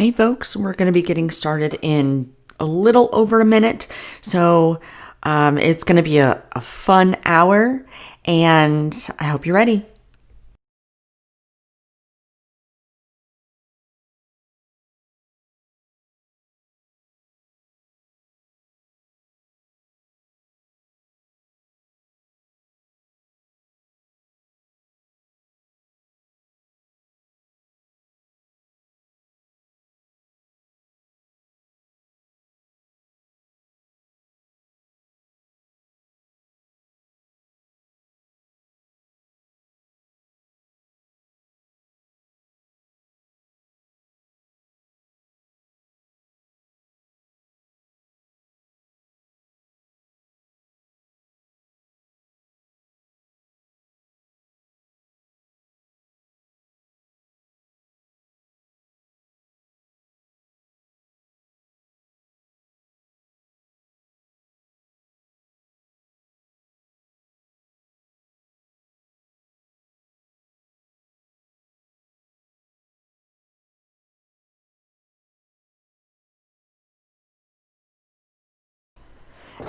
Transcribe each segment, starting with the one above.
Hey folks, we're going to be getting started in a little over a minute. So it's going to be a fun hour, and I hope you're ready.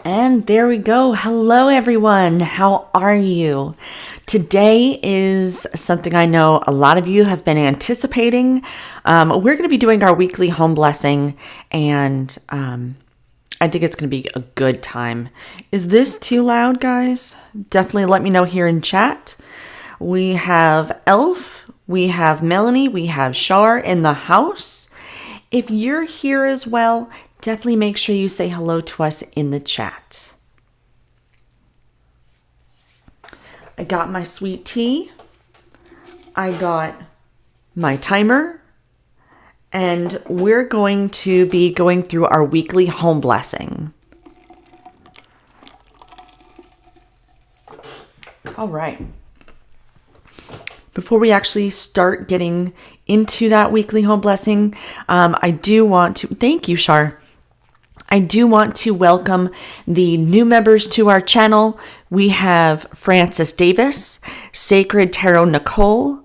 And there we go. Hello, everyone. How are you? Today is something I know a lot of you have been anticipating. We're going to be doing our weekly home blessing, and I think it's going to be a good time. Is this too loud, guys? Definitely let me know here in chat. We have Elf, we have Melanie, we have Shar in the house. If you're here as well, definitely make sure you say hello to us in the chat. I got my sweet tea. I got my timer. And we're going to be going through our weekly home blessing. All right. Before we actually start getting into that weekly home blessing, I do want to, thank you, Shar. I do want to welcome the new members to our channel. We have Francis Davis, Sacred Tarot Nicole,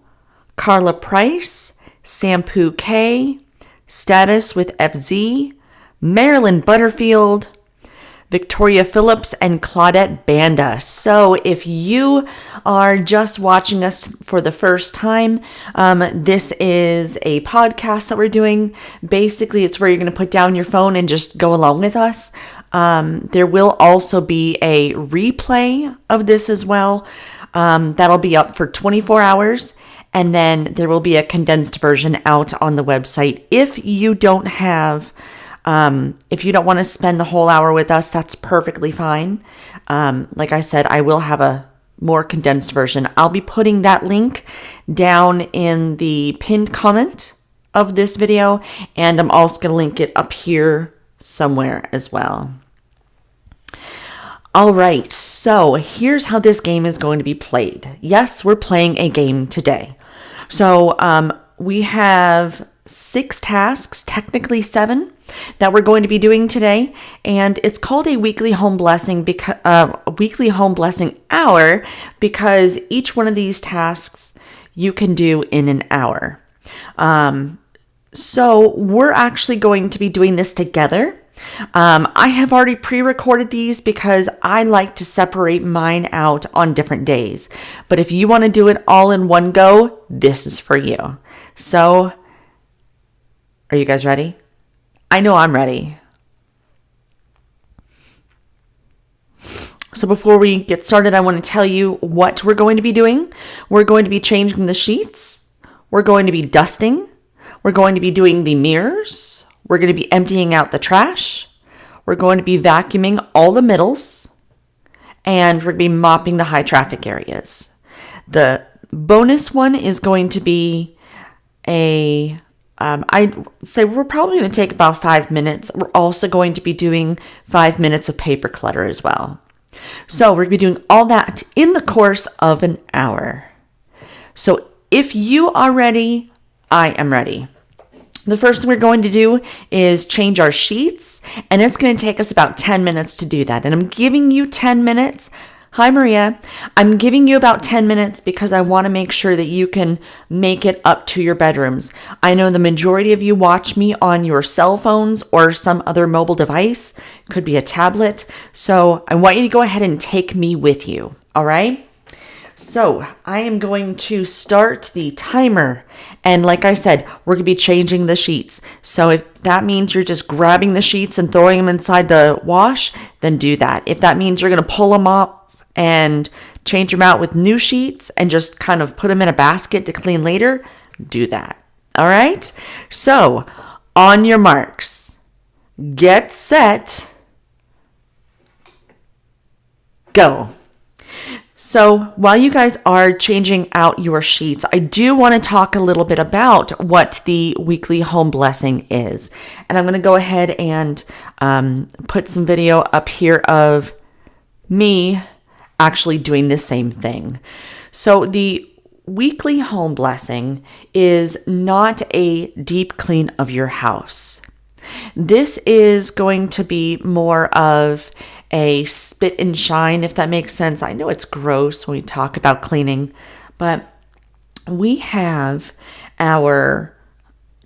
Carla Price, Shampoo K, Status with FZ, Marilyn Butterfield, Victoria Phillips, and Claudette Banda. So if you are just watching us for the first time, this is a podcast that we're doing. Basically, it's where you're going to put down your phone and just go along with us. There will also be a replay of this as well. That'll be up for 24 hours. And then there will be a condensed version out on the website. If you don't want to spend the whole hour with us, that's perfectly fine. Like I said, I will have a more condensed version. I'll be putting that link down in the pinned comment of this video, and I'm also going to link it up here somewhere as well. All right, so here's how this game is going to be played. Yes, we're playing a game today. So we have 6 tasks, technically 7, that we're going to be doing today, and it's called a weekly home blessing hour because each one of these tasks you can do in an hour. So we're actually going to be doing this together. I have already pre-recorded these because I like to separate mine out on different days. But if you want to do it all in one go, this is for you. So, are you guys ready? I know I'm ready. So before we get started, I want to tell you what we're going to be doing. We're going to be changing the sheets. We're going to be dusting. We're going to be doing the mirrors. We're going to be emptying out the trash. We're going to be vacuuming all the middles. And we're going to be mopping the high traffic areas. The bonus one is going to be I'd say we're probably going to take about 5 minutes. We're also going to be doing 5 minutes of paper clutter as well. So we're going to be doing all that in the course of an hour. So if you are ready, I am ready. The first thing we're going to do is change our sheets, and it's going to take us about 10 minutes to do that. And I'm giving you 10 minutes. Hi, Maria. I'm giving you about 10 minutes because I want to make sure that you can make it up to your bedrooms. I know the majority of you watch me on your cell phones or some other mobile device, could be a tablet. So I want you to go ahead and take me with you. All right. So I am going to start the timer. And like I said, we're going to be changing the sheets. So if that means you're just grabbing the sheets and throwing them inside the wash, then do that. If that means you're going to pull them off and change them out with new sheets and just kind of put them in a basket to clean later, do that. All right. So on your marks, get set, go. So while you guys are changing out your sheets, I do want to talk a little bit about what the weekly home blessing is. And I'm going to go ahead and put some video up here of me actually doing the same thing. So the weekly home blessing is not a deep clean of your house. This is going to be more of a spit and shine, if that makes sense. I know it's gross when we talk about cleaning, but we have our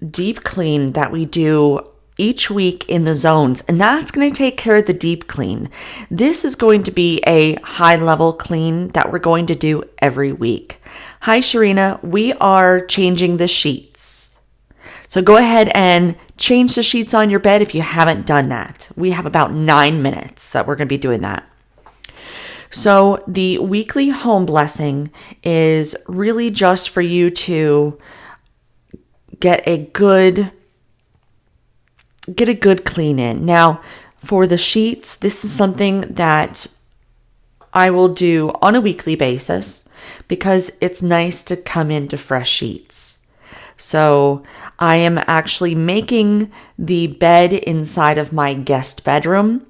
deep clean that we do each week in the zones, and that's going to take care of the deep clean. This is going to be a high level clean that we're going to do every week. Hi, Sharina. We are changing the sheets. So go ahead and change the sheets on your bed if you haven't done that. We have about 9 minutes that we're going to be doing that. So the weekly home blessing is really just for you to get a good clean in. Now, for the sheets, this is something that I will do on a weekly basis because it's nice to come into fresh sheets. So I am actually making the bed inside of my guest bedroom.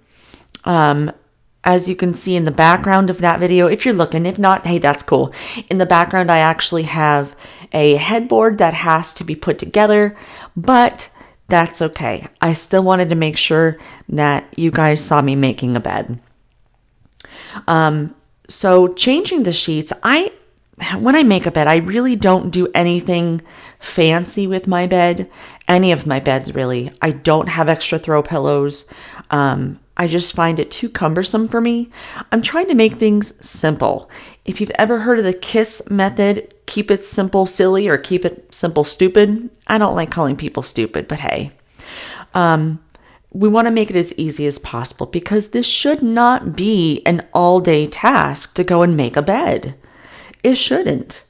As you can see in the background of that video, if you're looking, if not, hey, that's cool. In the background, I actually have a headboard that has to be put together, but that's okay. I still wanted to make sure that you guys saw me making a bed. So changing the sheets, when I make a bed, I really don't do anything fancy with my bed. Any of my beds, really. I don't have extra throw pillows. I just find it too cumbersome for me. I'm trying to make things simple. If you've ever heard of the KISS method, keep it simple, silly, or keep it simple, stupid. I don't like calling people stupid, but hey. We want to make it as easy as possible because this should not be an all-day task to go and make a bed. It shouldn't.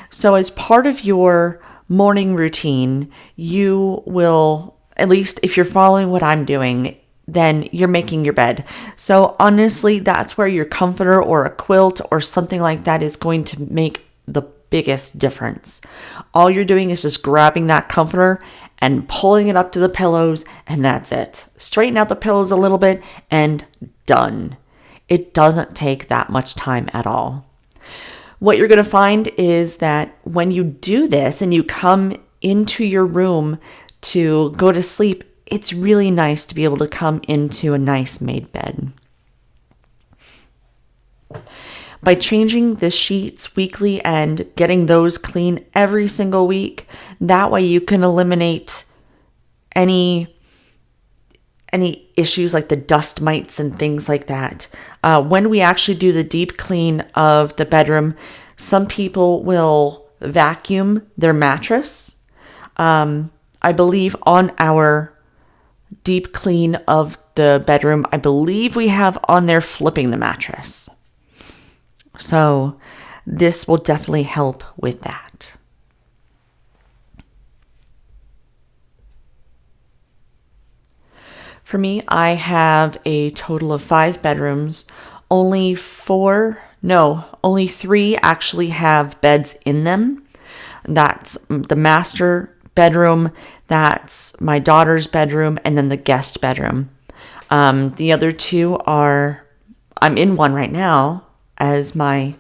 So as part of your morning routine, you will, at least if you're following what I'm doing, then you're making your bed. So honestly, that's where your comforter or a quilt or something like that is going to make the biggest difference. All you're doing is just grabbing that comforter and pulling it up to the pillows, and that's it. Straighten out the pillows a little bit and done. It doesn't take that much time at all. What you're going to find is that when you do this and you come into your room to go to sleep, it's really nice to be able to come into a nice made bed. By changing the sheets weekly and getting those clean every single week, that way you can eliminate any issues like the dust mites and things like that. When we actually do the deep clean of the bedroom, some people will vacuum their mattress. I believe on our deep clean of the bedroom, I believe we have on there flipping the mattress. So this will definitely help with that. For me, I have a total of 5 bedrooms. Only 3 actually have beds in them. That's the master bedroom, that's my daughter's bedroom, and then the guest bedroom. The other 2 are, I'm in one right now as my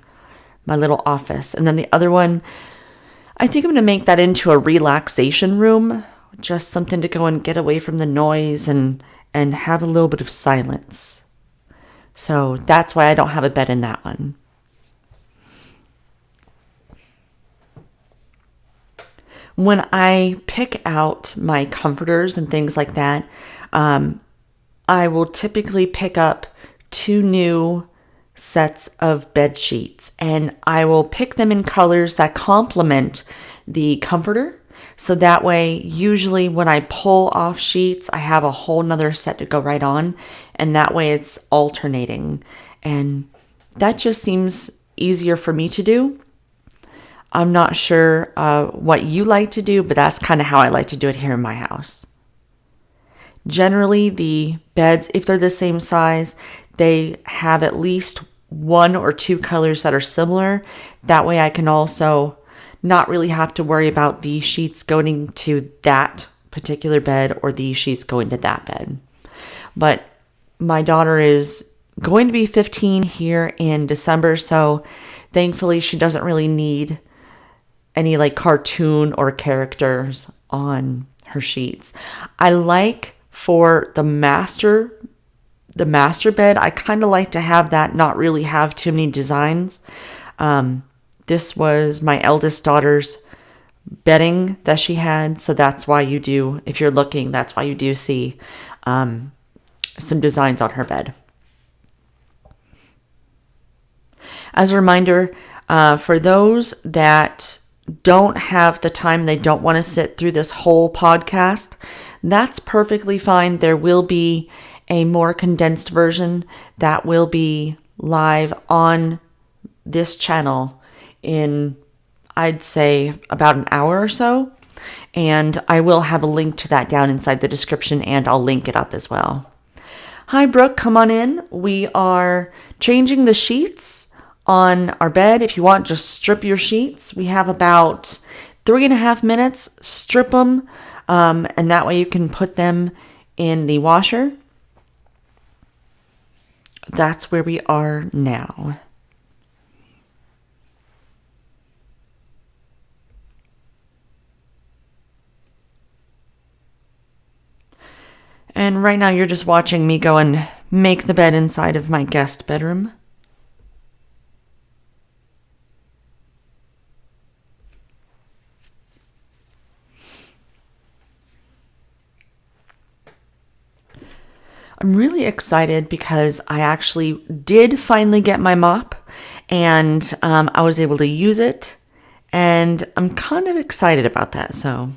little office. And then the other one, I think I'm going to make that into a relaxation room, just something to go and get away from the noise and have a little bit of silence. So that's why I don't have a bed in that one. When I pick out my comforters and things like that, I will typically pick up 2 new sets of bed sheets, and I will pick them in colors that complement the comforter. So that way, usually when I pull off sheets, I have a whole nother set to go right on, and that way it's alternating. And that just seems easier for me to do. I'm not sure what you like to do, but that's kind of how I like to do it here in my house. Generally, the beds, if they're the same size, they have at least 1 or 2 colors that are similar. That way I can also not really have to worry about the sheets going to that particular bed or the sheets going to that bed. But my daughter is going to be 15 here in December, so thankfully she doesn't really need any like cartoon or characters on her sheets. I like for the master bed, I kind of like to have that not really have too many designs. This was my eldest daughter's bedding that she had, so that's why you do, if you're looking, that's why you do see some designs on her bed. As a reminder, for those that don't have the time, they don't want to sit through this whole podcast, that's perfectly fine. There will be a more condensed version that will be live on this channel in, I'd say, about an hour or so. And I will have a link to that down inside the description, and I'll link it up as well. Hi, Brooke, come on in. We are changing the sheets on our bed. If you want, just strip your sheets. We have about 3.5 minutes. Strip them, and that way you can put them in the washer. That's where we are now. And right now you're just watching me go and make the bed inside of my guest bedroom. I'm really excited because I actually did finally get my mop, and I was able to use it, and I'm kind of excited about that. So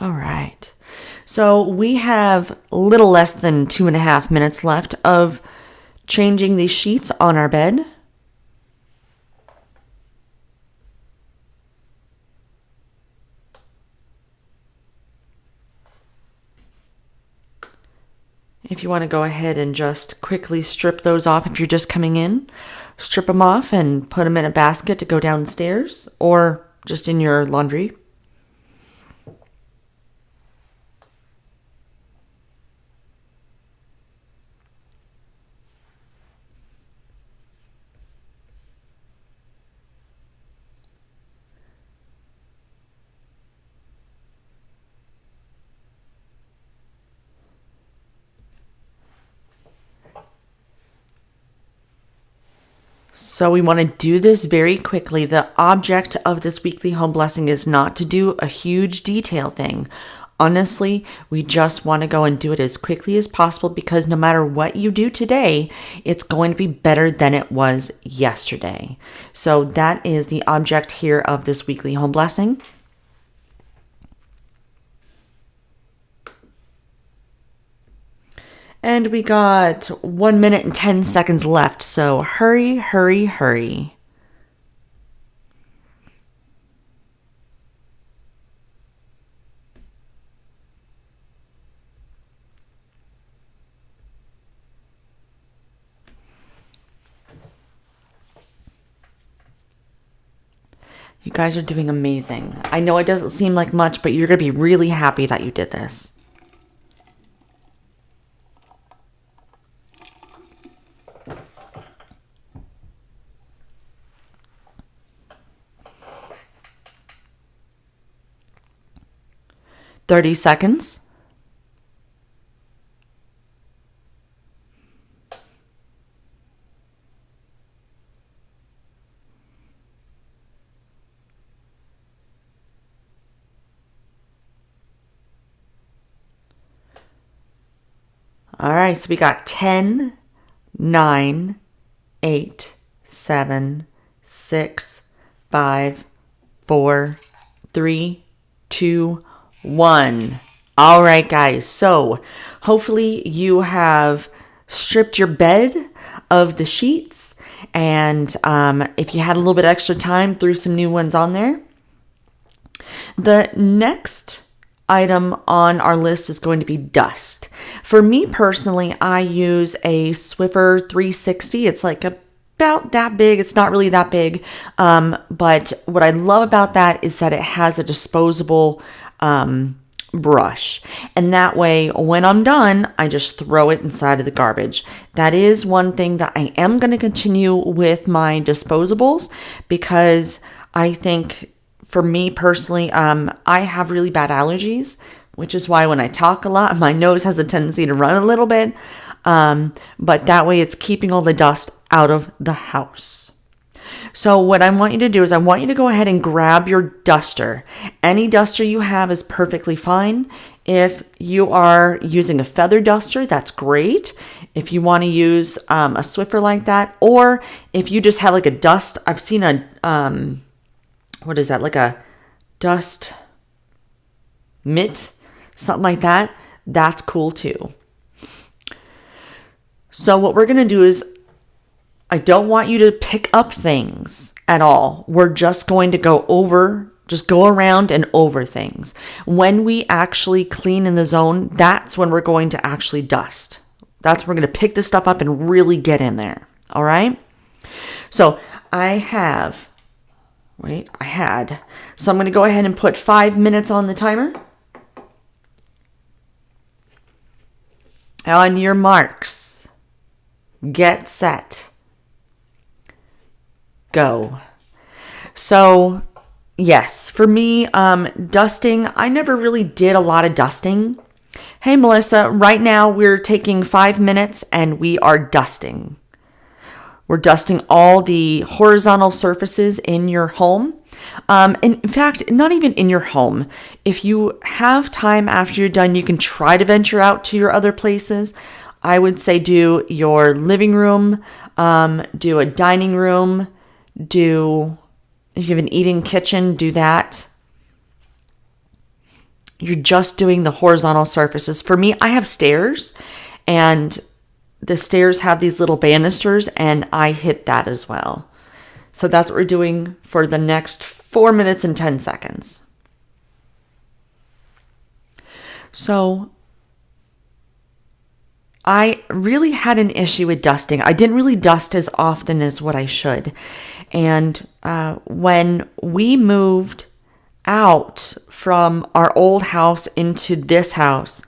all right. So we have a little less than 2.5 minutes left of changing these sheets on our bed. If you want to go ahead and just quickly strip those off, if you're just coming in, strip them off and put them in a basket to go downstairs or just in your laundry. So we want to do this very quickly. The object of this weekly home blessing is not to do a huge detail thing. Honestly, we just want to go and do it as quickly as possible because no matter what you do today, it's going to be better than it was yesterday. So that is the object here of this weekly home blessing. And we got 1 minute and 10 seconds left, so hurry, hurry, hurry. You guys are doing amazing. I know it doesn't seem like much, but you're going to be really happy that you did this. "30 seconds. All right, so we got 10, 9, 8, 7, 6, 5, 4, 3, 2, 1. All right, guys. So hopefully you have stripped your bed of the sheets. And if you had a little bit extra time, threw some new ones on there. The next item on our list is going to be dust. For me personally, I use a Swiffer 360. It's like about that big. It's not really that big. But what I love about that is that it has a disposable brush. And that way, when I'm done, I just throw it inside of the garbage. That is one thing that I am going to continue with my disposables, because I think for me personally, I have really bad allergies, which is why when I talk a lot, my nose has a tendency to run a little bit. But that way it's keeping all the dust out of the house. So what I want you to do is I want you to go ahead and grab your duster. Any duster you have is perfectly fine. If you are using a feather duster, that's great. If you want to use a Swiffer like that, or if you just have like a dust, I've seen a what is that? Like a dust mitt, something like that. That's cool too. So what we're going to do is, I don't want you to pick up things at all. We're just going to go around and over things. When we actually clean in the zone, that's when we're going to actually dust. That's when we're going to pick this stuff up and really get in there. All right. So So I'm going to go ahead and put 5 minutes on the timer. On your marks, get set, go. So yes, for me, dusting, I never really did a lot of dusting. Hey, Melissa, right now we're taking 5 minutes and we are dusting. We're dusting all the horizontal surfaces in your home. And in fact, not even in your home. If you have time after you're done, you can try to venture out to your other places. I would say do your living room, do a dining room, if you have an eating kitchen, do that. You're just doing the horizontal surfaces. For me, I have stairs, and the stairs have these little banisters, and I hit that as well. So that's what we're doing for the next 4 minutes and 10 seconds. So I really had an issue with dusting. I didn't really dust as often as what I should. And when we moved out from our old house into this house,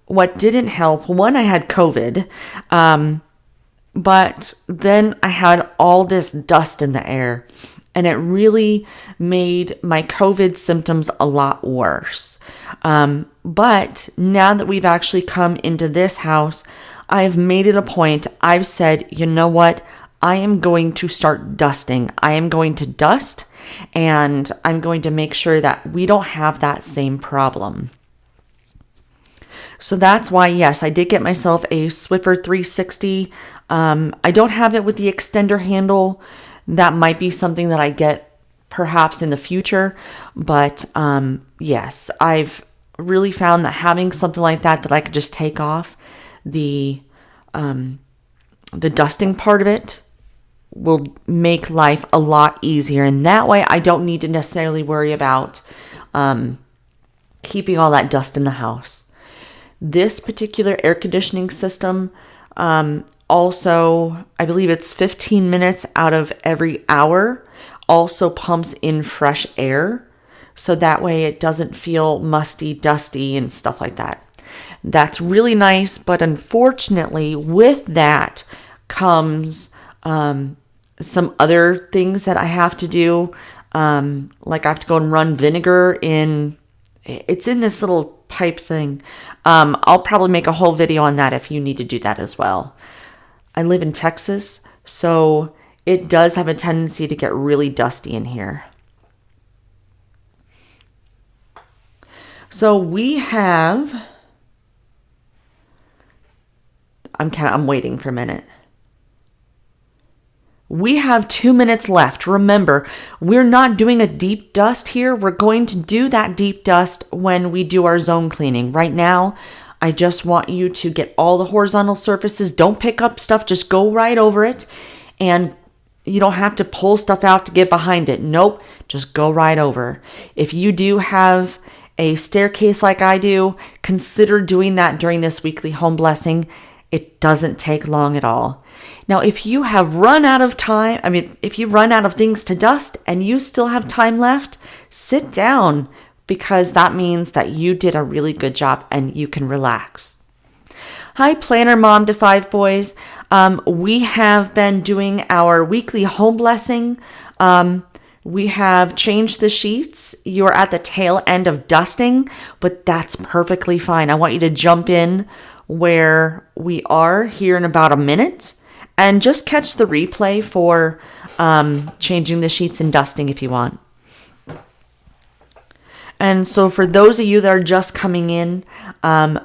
what didn't help, one, I had COVID, but then I had all this dust in the air, and it really made my COVID symptoms a lot worse. But now that we've actually come into this house, I've made it a point. I've said, you know what? I am going to start dusting. I am going to dust, and I'm going to make sure that we don't have that same problem. So that's why, yes, I did get myself a Swiffer 360. I don't have it with the extender handle. That might be something that I get perhaps in the future. But yes, I've really found that having something like that I could just take off the dusting part of it will make life a lot easier. And that way I don't need to necessarily worry about keeping all that dust in the house. This particular air conditioning system, also, I believe it's 15 minutes out of every hour also pumps in fresh air. So that way it doesn't feel musty, dusty, and stuff like that. That's really nice. But unfortunately, with that comes some other things that I have to do. Like I have to go and run vinegar it's in this little pipe thing. I'll probably make a whole video on that if you need to do that as well. I live in Texas, so it does have a tendency to get really dusty in here. So we have, I'm waiting for a minute. We have 2 minutes left. Remember, we're not doing a deep dust here. We're going to do that deep dust when we do our zone cleaning. Right now, I just want you to get all the horizontal surfaces. Don't pick up stuff. Just go right over it. And you don't have to pull stuff out to get behind it. Nope. Just go right over. If you do have a staircase like I do, consider doing that during this weekly home blessing. It doesn't take long at all. Now, if you have run out of time, if you run out of things to dust and you still have time left, sit down, because that means that you did a really good job and you can relax. Hi, Planner Mom to 5 Boys. We have been doing our weekly home blessing. We have changed the sheets. You're at the tail end of dusting, but that's perfectly fine. I want you to jump in where we are here in about a minute and just catch the replay for changing the sheets and dusting if you want. And so for those of you that are just coming in,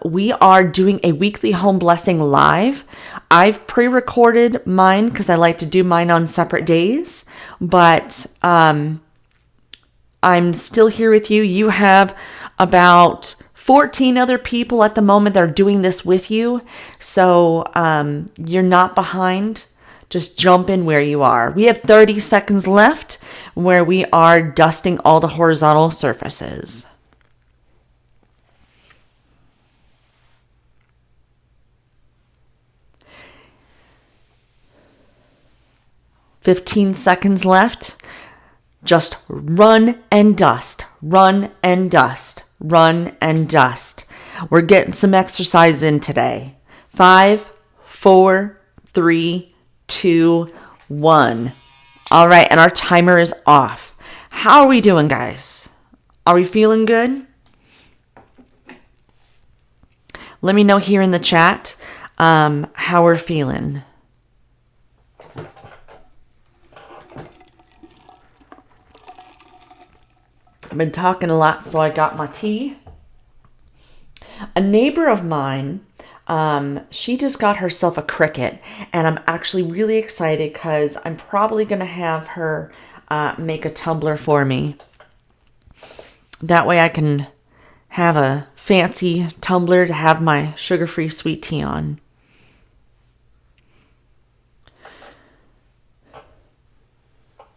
we are doing a weekly home blessing live. I've pre-recorded mine because I like to do mine on separate days, but I'm still here with you. You have about 14 other people at the moment that are doing this with you. So you're not behind. Just jump in where you are. We have 30 seconds left where we are dusting all the horizontal surfaces. "15 seconds left. Just run and dust, run and dust, run and dust. We're getting some exercise in today. 5, 4, 3, 2, 1. All right, and our timer is off. How are we doing, guys? Are we feeling good? Let me know here in the chat how we're feeling. I've been talking a lot, so I got my tea. A neighbor of mine, she just got herself a Cricut, and I'm actually really excited because I'm probably going to have her make a tumbler for me. That way I can have a fancy tumbler to have my sugar-free sweet tea on.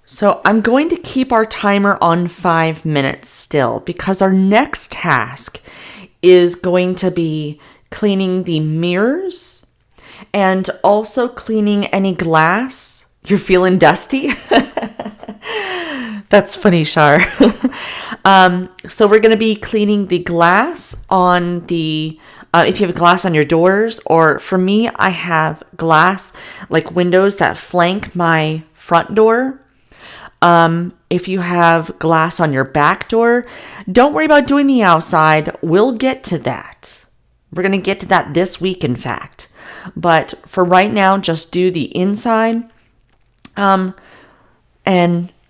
So I'm going to keep our timer on 5 minutes still because our next task is going to be cleaning the mirrors and also cleaning any glass. You're feeling dusty? That's funny, Shar. So we're going to be cleaning the glass on the, if you have glass on your doors, or for me, I have glass, like windows that flank my front door. If you have glass on your back door, don't worry about doing the outside. We'll get to that. We're going to get to that this week, in fact. But for right now, just do the inside. And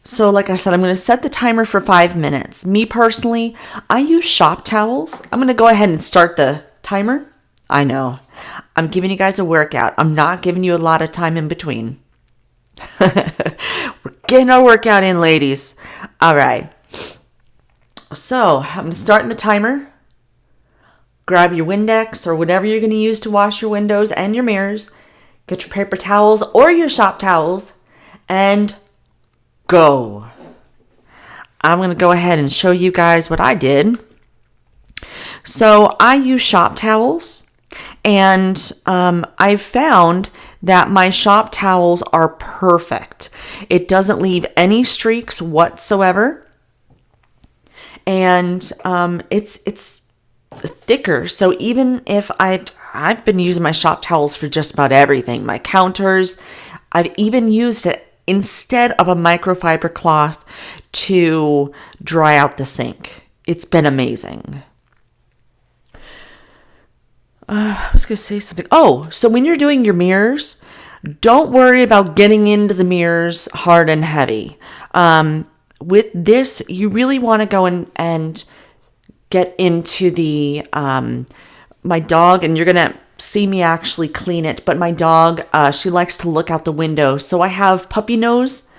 so, like I said, I'm going to set the timer for 5 minutes. Me personally, I use shop towels. I'm going to go ahead and start the timer. I know. I'm giving you guys a workout. I'm not giving you a lot of time in between. We're getting our workout in, ladies. All right. So I'm going to start the timer. Grab your Windex or whatever you're going to use to wash your windows and your mirrors. Get your paper towels or your shop towels and go. I'm going to go ahead and show you guys what I did. So I use shop towels, and I found that my shop towels are perfect. It doesn't leave any streaks whatsoever. And it's thicker. So even if I've been using my shop towels for just about everything, my counters, I've even used it instead of a microfiber cloth to dry out the sink. It's been amazing. I was going to say something. Oh, so when you're doing your mirrors, don't worry about getting into the mirrors hard and heavy. With this, you really want to go and get into the, my dog, and you're going to see me actually clean it, but my dog, she likes to look out the window. So I have puppy nose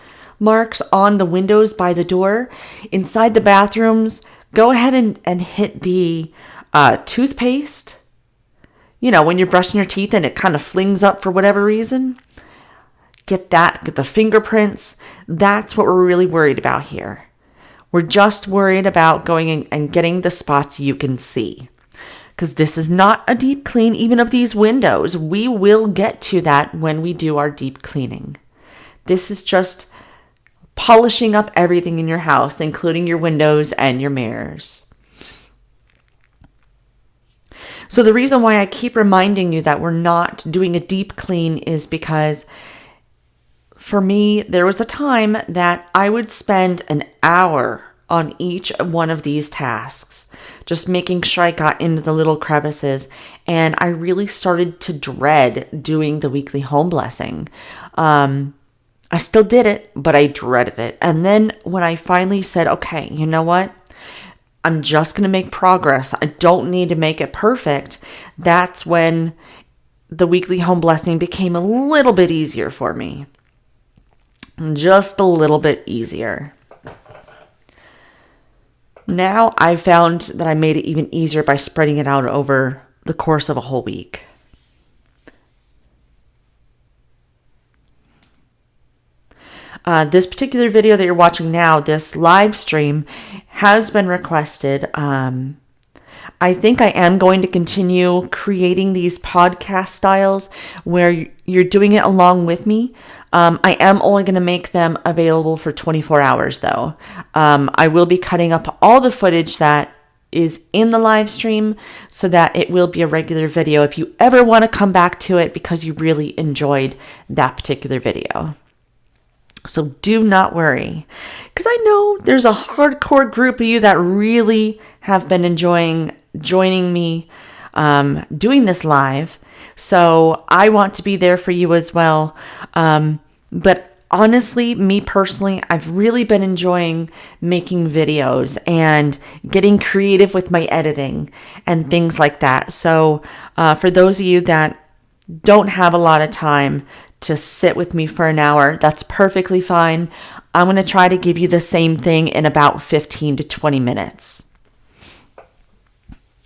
marks on the windows by the door. Inside the bathrooms, go ahead and hit the toothpaste. You know, when you're brushing your teeth and it kind of flings up for whatever reason. Get the fingerprints. That's what we're really worried about here. We're just worried about going and getting the spots you can see. Because this is not a deep clean even of these windows. We will get to that when we do our deep cleaning. This is just polishing up everything in your house, including your windows and your mirrors. So the reason why I keep reminding you that we're not doing a deep clean is because for me, there was a time that I would spend an hour on each one of these tasks, just making sure I got into the little crevices. And I really started to dread doing the weekly home blessing. I still did it, but I dreaded it. And then when I finally said, okay, you know what? I'm just going to make progress. I don't need to make it perfect. That's when the weekly home blessing became a little bit easier for me. Just a little bit easier. Now I've found that I made it even easier by spreading it out over the course of a whole week. This particular video that you're watching now, this live stream, has been requested. I think I am going to continue creating these podcast styles where you're doing it along with me. I am only going to make them available for 24 hours though. I will be cutting up all the footage that is in the live stream so that it will be a regular video if you ever want to come back to it because you really enjoyed that particular video. So do not worry, because I know there's a hardcore group of you that really have been enjoying joining me doing this live. So I want to be there for you as well. But honestly, me personally, I've really been enjoying making videos and getting creative with my editing and things like that. So for those of you that don't have a lot of time to sit with me for an hour, that's perfectly fine. I'm going to try to give you the same thing in about 15 to 20 minutes.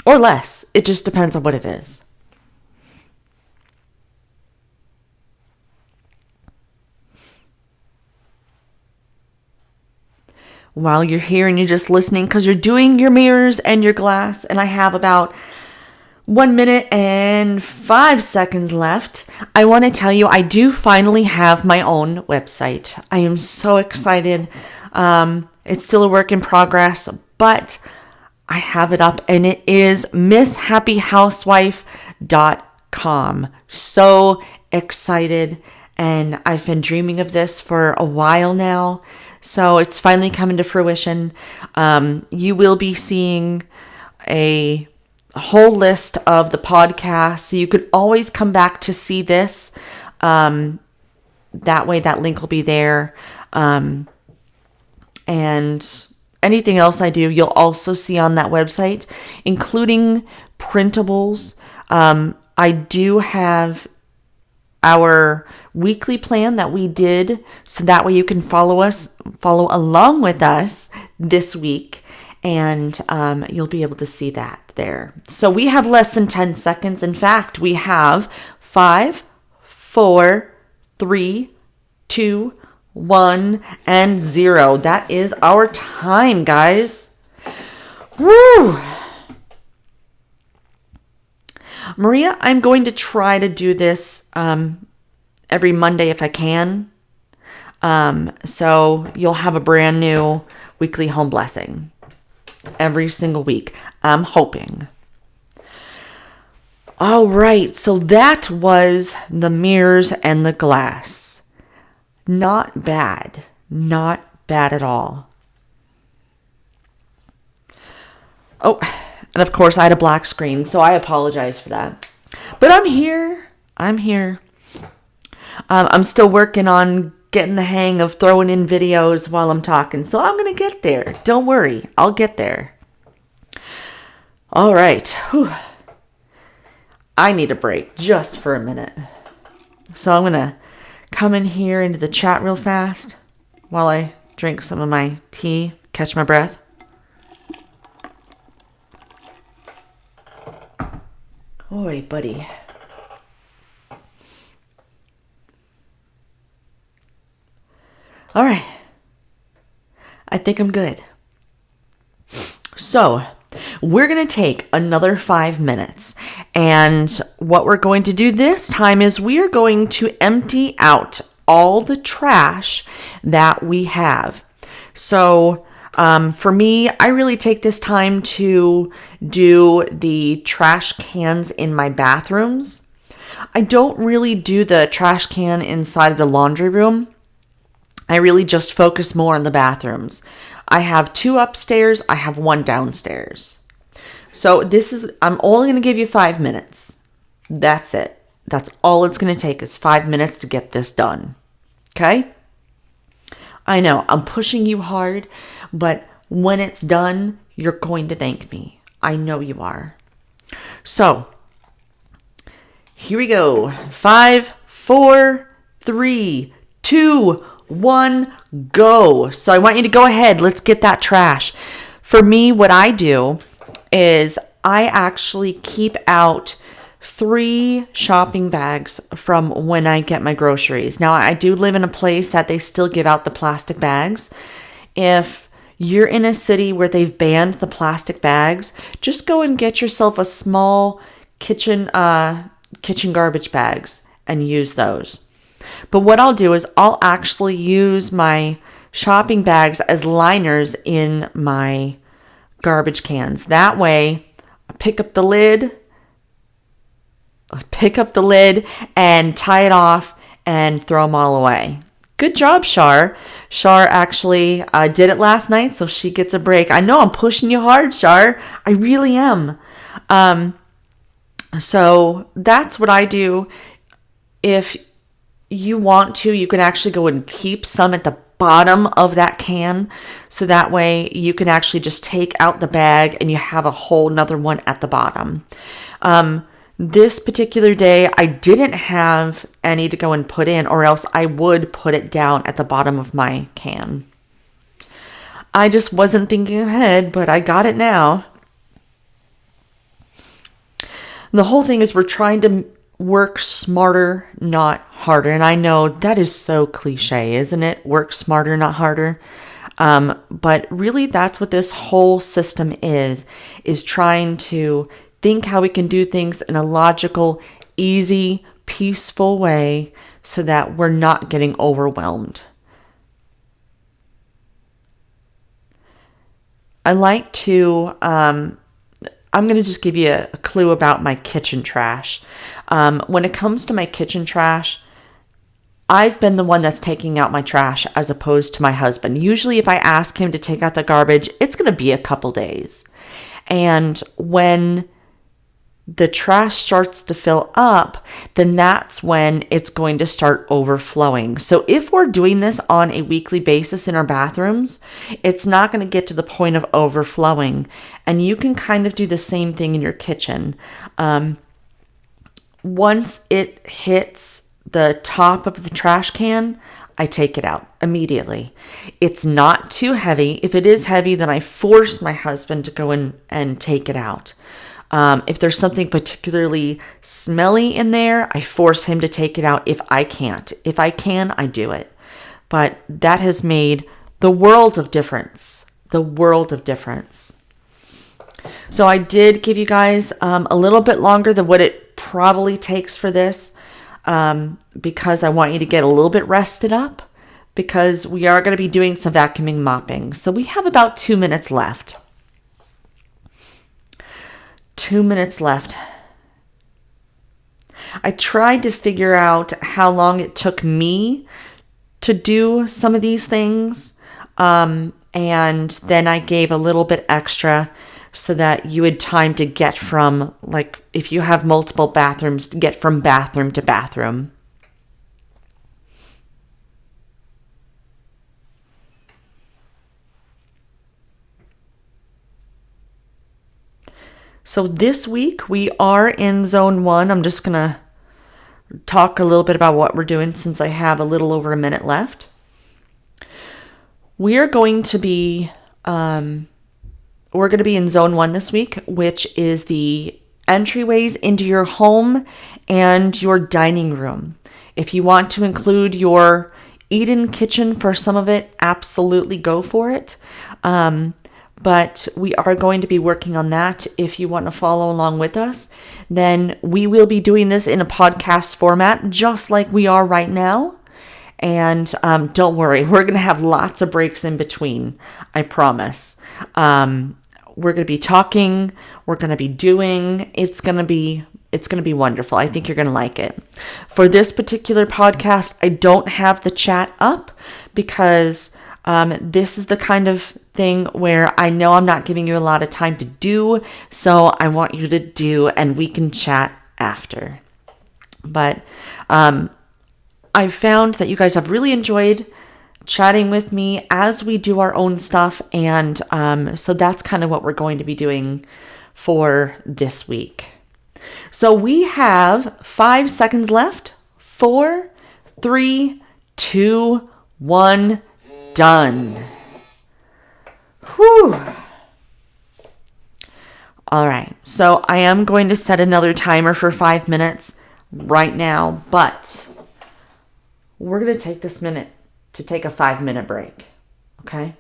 Or less. It just depends on what it is. While you're here and you're just listening because you're doing your mirrors and your glass, and I have about 1 minute and 5 seconds left, I want to tell you I do finally have my own website. I am so excited. It's still a work in progress, but I have it up and it is MissHappyHousewife.com. So excited, and I've been dreaming of this for a while now. So it's finally coming to fruition. You will be seeing a whole list of the podcasts. So you could always come back to see this. That way that link will be there. And anything else I do, you'll also see on that website, including printables. I do have our weekly plan that we did, so that way you can follow along with us this week, and you'll be able to see that there. So we have less than 10 seconds. In fact, we have 5, 4, 3, 2, 1, and 0. That is our time, guys. Woo! Maria, I'm going to try to do this every Monday if I can. So you'll have a brand new weekly home blessing every single week. I'm hoping. All right, so that was the mirrors and the glass. Not bad. Not bad at all. Oh, and of course I had a black screen, so I apologize for that. But I'm here. I'm still working on getting the hang of throwing in videos while I'm talking, so I'm going to get there. Don't worry, I'll get there. All right. Whew. I need a break just for a minute. So I'm going to come in here into the chat real fast while I drink some of my tea, catch my breath. Oi, buddy. All right. I think I'm good. So, we're going to take another 5 minutes. And what we're going to do this time is we are going to empty out all the trash that we have. So, for me, I really take this time to do the trash cans in my bathrooms. I don't really do the trash can inside of the laundry room. I really just focus more on the bathrooms. I have 2 upstairs. I have 1 downstairs. So I'm only going to give you 5 minutes. That's it. That's all it's going to take is 5 minutes to get this done. Okay? I know I'm pushing you hard, but when it's done, you're going to thank me. I know you are. So, here we go. 5, 4, 3, 2, 1, go. So I want you to go ahead. Let's get that trash. For me, what I do is I actually keep out 3 shopping bags from when I get my groceries. Now, I do live in a place that they still give out the plastic bags. If you're in a city where they've banned the plastic bags, just go and get yourself a small kitchen garbage bags and use those. But what I'll do is I'll actually use my shopping bags as liners in my garbage cans. That way, I pick up the lid and tie it off and throw them all away. Good job, Shar. Shar actually did it last night, so she gets a break. I know I'm pushing you hard, Shar. I really am. So that's what I do. If you want to, you can actually go and keep some at the bottom of that can. So that way you can actually just take out the bag and you have a whole nother one at the bottom. This particular day, I didn't have any to go and put in, or else I would put it down at the bottom of my can. I just wasn't thinking ahead, but I got it now. The whole thing is we're trying to work smarter, not harder. And I know that is so cliche, isn't it? Work smarter, not harder. But really that's what this whole system is trying to think how we can do things in a logical, easy, peaceful way so that we're not getting overwhelmed. I like to, I'm going to just give you a clue about my kitchen trash. When it comes to my kitchen trash, I've been the one that's taking out my trash as opposed to my husband. Usually if I ask him to take out the garbage, it's going to be a couple days. And when the trash starts to fill up, then that's when it's going to start overflowing. So if we're doing this on a weekly basis in our bathrooms, it's not going to get to the point of overflowing. And you can kind of do the same thing in your kitchen. Once it hits the top of the trash can, I take it out immediately. It's not too heavy. If it is heavy, then I force my husband to go in and take it out. If there's something particularly smelly in there, I force him to take it out if I can't. If I can, I do it. But that has made the world of difference. The world of difference. So I did give you guys a little bit longer than what it probably takes for this. because I want you to get a little bit rested up, because we are going to be doing some vacuuming, mopping. So we have about 2 minutes left. 2 minutes left. I tried to figure out how long it took me to do some of these things. And then I gave a little bit extra so that you had time to get from, like, if you have multiple bathrooms, to get from bathroom to bathroom. So this week we are in zone 1. I'm just going to talk a little bit about what we're doing since I have a little over a minute left. We are going to be in zone 1 this week, which is the entryways into your home and your dining room. If you want to include your eat-in kitchen for some of it, absolutely go for it. But we are going to be working on that. If you want to follow along with us, then we will be doing this in a podcast format, just like we are right now. And don't worry, we're going to have lots of breaks in between, I promise. We're going to be talking, we're going to be doing, it's going to be wonderful. I think you're going to like it. For this particular podcast, I don't have the chat up because this is the kind of thing where I know I'm not giving you a lot of time to do, so I want you to do, and we can chat after. But I've found that you guys have really enjoyed chatting with me as we do our own stuff, and so that's kind of what we're going to be doing for this week. So we have 5 seconds left. 4, 3, 2, 1, done. Whew. All right, so I am going to set another timer for 5 minutes right now, but we're going to take this minute to take a 5-minute break, okay?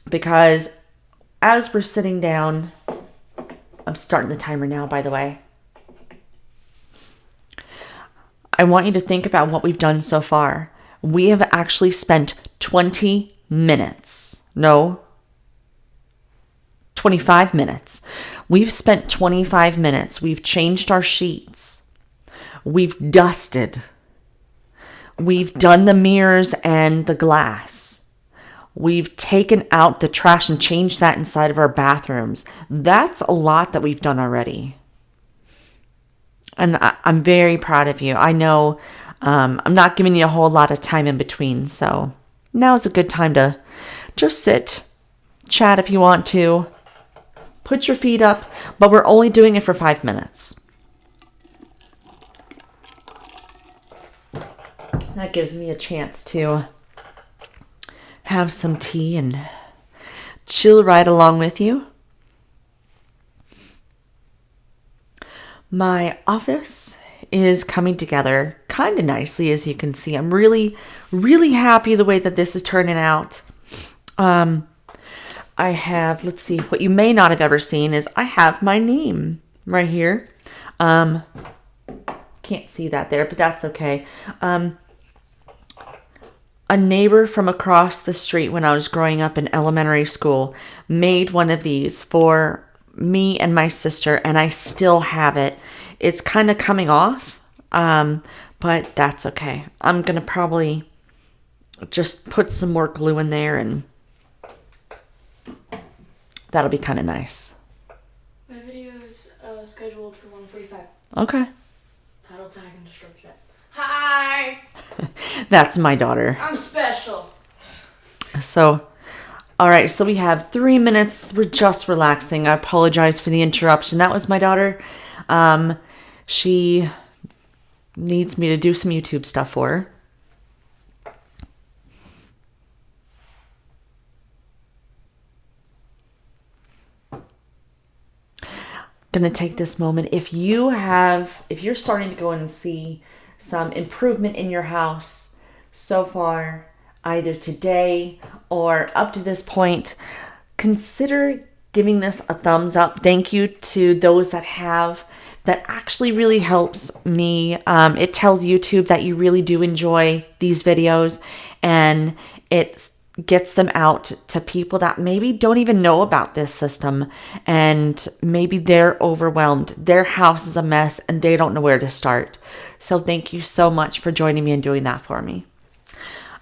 Because as we're sitting down, I'm starting the timer now, by the way. I want you to think about what we've done so far. We have actually spent 20 minutes. No, 25 minutes. We've spent 25 minutes. We've changed our sheets. We've dusted. We've done the mirrors and the glass. We've taken out the trash and changed that inside of our bathrooms. That's a lot that we've done already. And I'm very proud of you. I know I'm not giving you a whole lot of time in between, so now is a good time to just sit, chat if you want to, put your feet up, but we're only doing it for 5 minutes. That gives me a chance to have some tea and chill right along with you. My office is coming together kind of nicely, as you can see. I'm really, really happy the way that this is turning out. I have, let's see, what you may not have ever seen is I have my name right here. Can't see that there, but that's okay. A neighbor from across the street when I was growing up in elementary school made one of these for me and my sister, and I still have it. It's kind of coming off, but that's okay. I'm going to probably just put some more glue in there, and that'll be kind of nice. My video is scheduled for 1:45. Okay. Title, tag, and description. Hi! That's my daughter. I'm special. So, all right, so we have 3 minutes. We're just relaxing. I apologize for the interruption. That was my daughter. She needs me to do some YouTube stuff for her. Gonna take this moment. If you're starting to go and see some improvement in your house so far, either today or up to this point, consider giving this a thumbs up. Thank you to those that have. that actually really helps me. It tells YouTube that you really do enjoy these videos, and it gets them out to people that maybe don't even know about this system, and maybe they're overwhelmed. Their house is a mess and they don't know where to start. So thank you so much for joining me and doing that for me.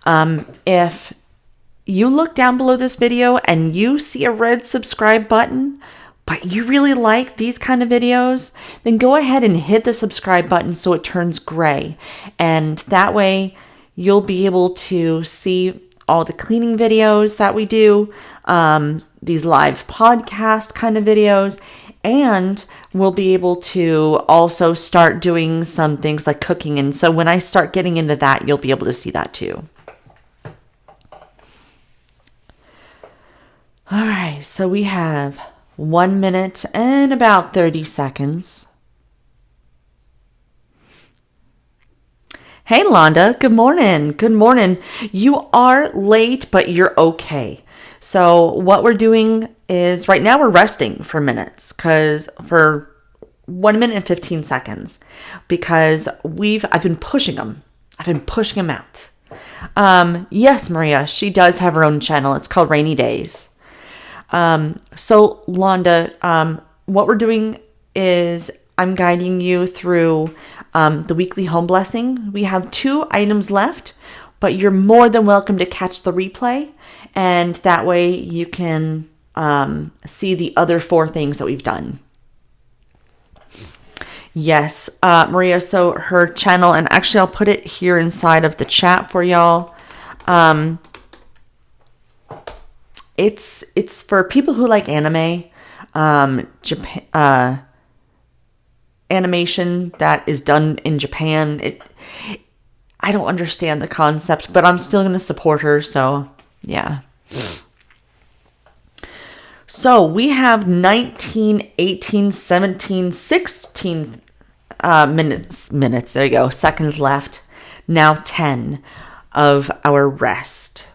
If you look down below this video and you see a red subscribe button, but you really like these kind of videos, then go ahead and hit the subscribe button so it turns gray. And that way you'll be able to see all the cleaning videos that we do, these live podcast kind of videos, and we'll be able to also start doing some things like cooking. And so when I start getting into that, you'll be able to see that too. All right, so we have 1 minute and about 30 seconds. Hey, Londa. Good morning. Good morning. You are late, but you're okay. So what we're doing is right now we're resting for minutes, for 1 minute and 15 seconds, because I've been pushing them. I've been pushing them out. Yes, Maria, she does have her own channel. It's called Rainy Days. So Londa, what we're doing is I'm guiding you through the weekly home blessing. We have 2 items left, but you're more than welcome to catch the replay, and that way you can see the other 4 things that we've done. Yes, Maria, so her channel, and actually I'll put it here inside of the chat for y'all. It's for people who like anime, Japan, animation that is done in Japan. I don't understand the concept, but I'm still going to support her. So yeah. So we have 19, 18, 17, 16 minutes. There you go. Seconds left. Now 10 of our rest.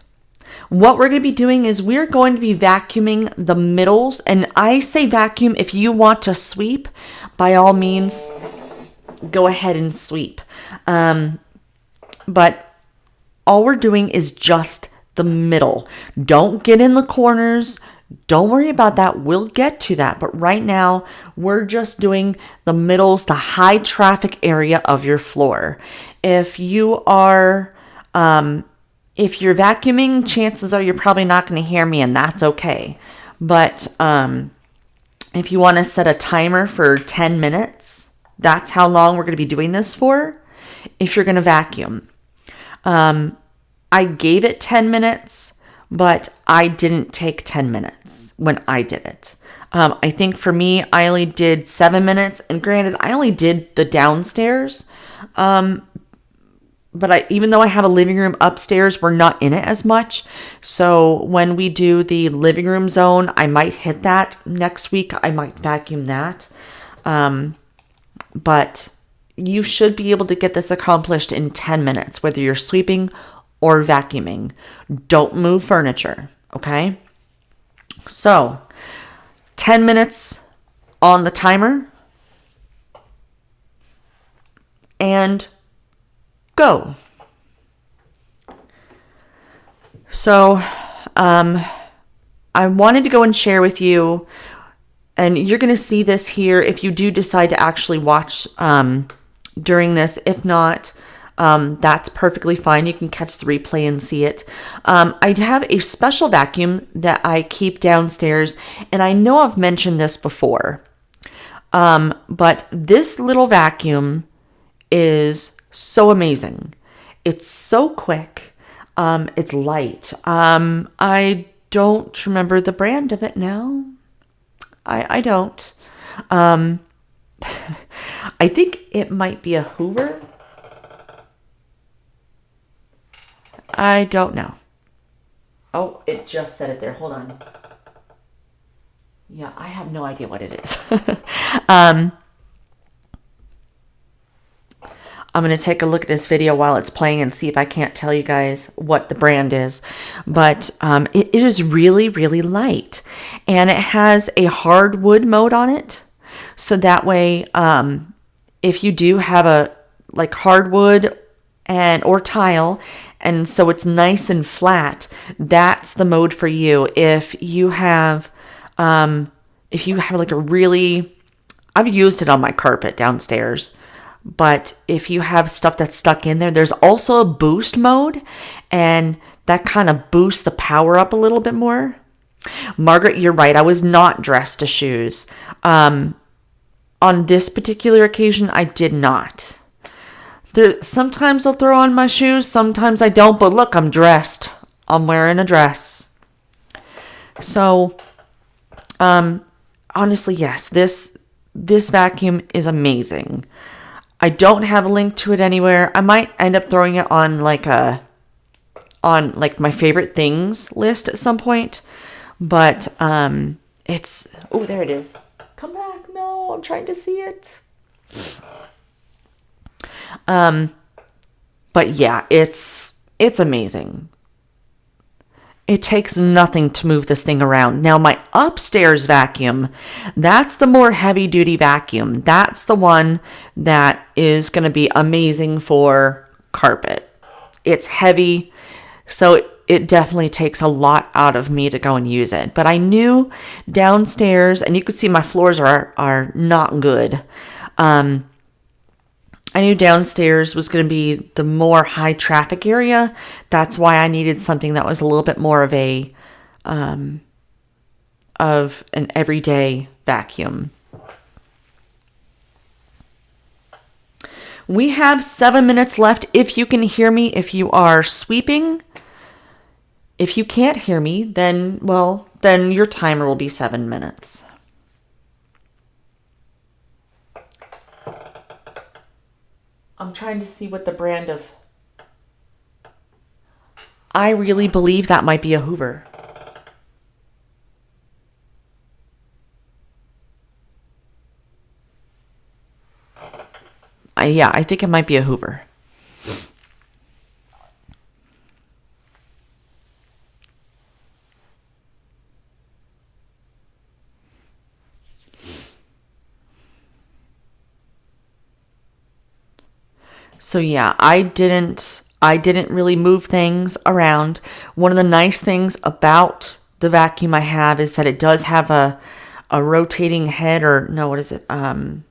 What we're going to be doing is we're going to be vacuuming the middles. And I say vacuum. If you want to sweep, by all means, go ahead and sweep. But all we're doing is just the middle. Don't get in the corners. Don't worry about that. We'll get to that. But right now, we're just doing the middles, the high traffic area of your floor. If you are... if you're vacuuming, chances are you're probably not going to hear me, and that's okay. But if you want to set a timer for 10 minutes, that's how long we're going to be doing this for if you're going to vacuum. I gave it 10 minutes, but I didn't take 10 minutes when I did it. I think for me, I only did 7 minutes. And granted, I only did the downstairs. But even though I have a living room upstairs, we're not in it as much. So when we do the living room zone, I might hit that next week. I might vacuum that. But you should be able to get this accomplished in 10 minutes, whether you're sweeping or vacuuming. Don't move furniture, okay? So 10 minutes on the timer. And go. So, I wanted to go and share with you, and you're going to see this here if you do decide to actually watch during this. If not, that's perfectly fine. You can catch the replay and see it. I have a special vacuum that I keep downstairs, and I know I've mentioned this before, but this little vacuum is so amazing. It's so quick. It's light. I don't remember the brand of it now. I don't. I think it might be a Hoover. I don't know. Oh, it just said it there. Hold on. Yeah, I have no idea what it is. I'm going to take a look at this video while it's playing and see if I can't tell you guys what the brand is. But it is really, really light. And it has a hardwood mode on it. So that way, if you do have a like hardwood or tile, and so it's nice and flat, that's the mode for you. If you have like a really, I've used it on my carpet downstairs, but if you have stuff that's stuck in there, there's also a boost mode, and that kind of boosts the power up a little bit more. Margaret, you're right. I was not dressed to shoes. On this particular occasion, I did not. Sometimes I'll throw on my shoes, sometimes I don't, but look, I'm dressed. I'm wearing a dress. So, honestly, yes, this vacuum is amazing. I don't have a link to it anywhere. I might end up throwing it on like my favorite things list at some point. But there it is. Come back. No, I'm trying to see it. But yeah, it's amazing. It takes nothing to move this thing around. Now, my upstairs vacuum, that's the more heavy-duty vacuum. That's the one that is going to be amazing for carpet. It's heavy, so it definitely takes a lot out of me to go and use it. But I knew downstairs, and you could see my floors are not good. I knew downstairs was going to be the more high traffic area. That's why I needed something that was a little bit more of an everyday vacuum. We have 7 minutes left. If you can hear me, if you are sweeping. If you can't hear me, then your timer will be 7 minutes. I'm trying to see what the brand of... I really believe that might be a Hoover. I think it might be a Hoover. So yeah, I didn't really move things around. One of the nice things about the vacuum I have is that it does have a rotating head, or no, what is it? A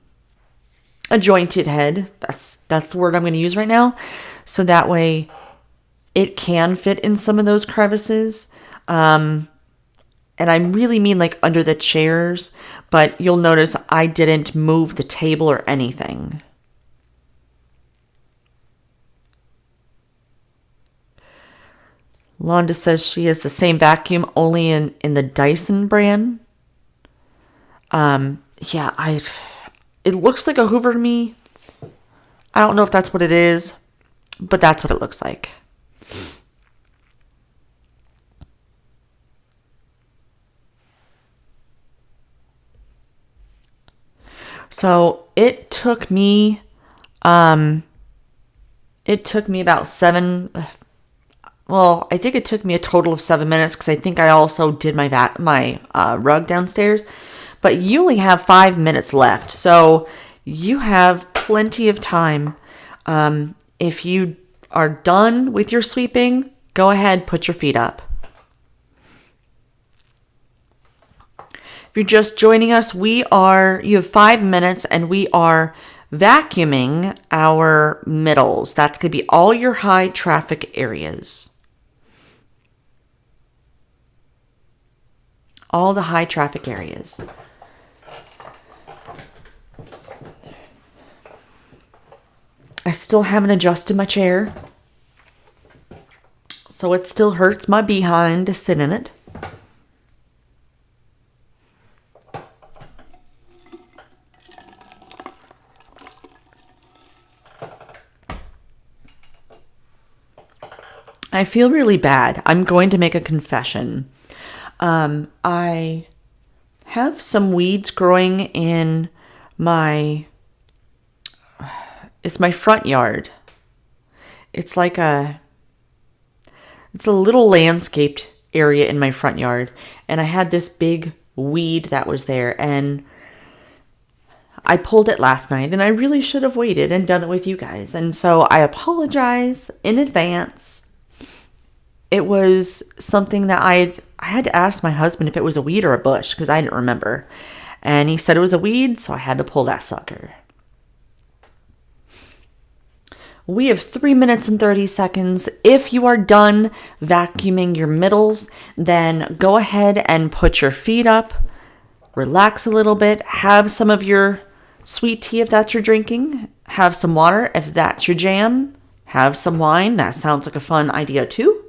jointed head. That's the word I'm going to use right now. So that way it can fit in some of those crevices. And I really mean like under the chairs, but you'll notice I didn't move the table or anything. Londa says she has the same vacuum, only in the Dyson brand. It looks like a Hoover to me. I don't know if that's what it is, but that's what it looks like. So it took me about I think it took me a total of 7 minutes, because I think I also did my rug downstairs. But you only have 5 minutes left, so you have plenty of time. If you are done with your sweeping, go ahead, put your feet up. If you're just joining us, you have 5 minutes, and we are vacuuming our middles. That's going to be all your high traffic areas. All the high traffic areas. I still haven't adjusted my chair, so it still hurts my behind to sit in it. I feel really bad. I'm going to make a confession. I have some weeds growing in it's my front yard. It's a little landscaped area in my front yard. And I had this big weed that was there. And I pulled it last night and I really should have waited and done it with you guys. And so I apologize in advance. It was something that I had to ask my husband if it was a weed or a bush because I didn't remember. And he said it was a weed, so I had to pull that sucker. We have 3 minutes and 30 seconds. If you are done vacuuming your middles, then go ahead and put your feet up, relax a little bit, have some of your sweet tea if that's your drinking, have some water if that's your jam, have some wine. That sounds like a fun idea too.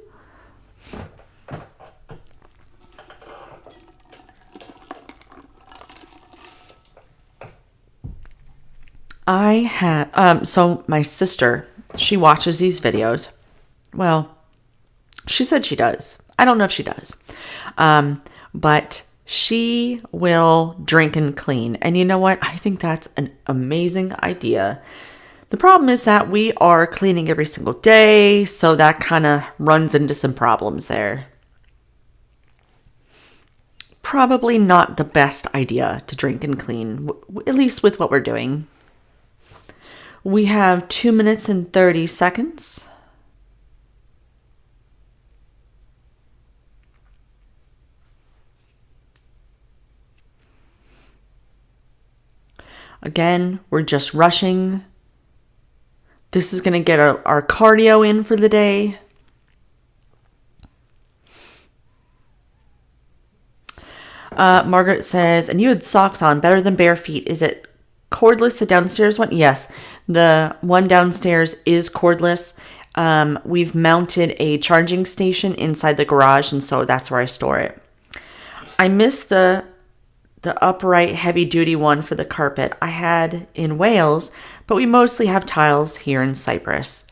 So my sister, she watches these videos. Well, she said she does. I don't know if she does. But she will drink and clean. And you know what? I think that's an amazing idea. The problem is that we are cleaning every single day, so that kind of runs into some problems there. Probably not the best idea to drink and clean, at least with what we're doing. We have 2 minutes and 30 seconds. Again, we're just rushing. This is going to get our cardio in for the day. Margaret says, and you had socks on, better than bare feet. Is it cordless, the downstairs one? Yes, the one downstairs is cordless. We've mounted a charging station inside the garage, and so that's where I store it. I miss the upright heavy-duty one for the carpet I had in Wales, but we mostly have tiles here in Cyprus.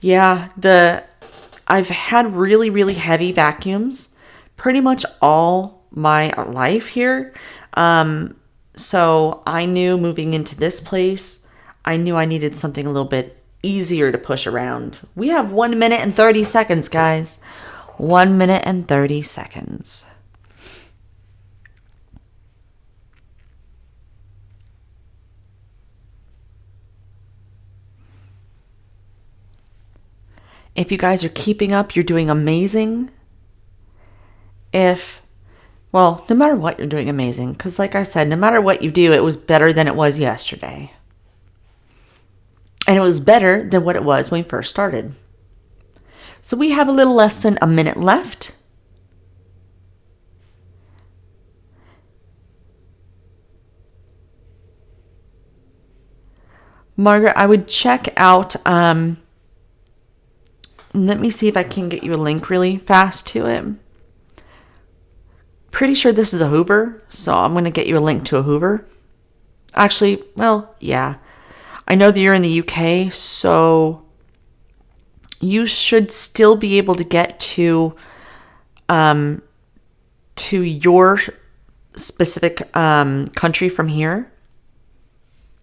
Yeah, I've had really, really heavy vacuums pretty much all my life here. So I knew moving into this place, I knew I needed something a little bit easier to push around. We have 1 minute and 30 seconds, guys. 1 minute and 30 seconds. If you guys are keeping up, you're doing amazing. No matter what, you're doing amazing. Because like I said, no matter what you do, it was better than it was yesterday. And it was better than what it was when we first started. So we have a little less than a minute left. Margaret, I would check out... let me see if I can get you a link really fast to it. Pretty sure this is a Hoover, so I'm going to get you a link to a Hoover. Actually, well, yeah. I know that you're in the UK, so you should still be able to get to your specific country from here.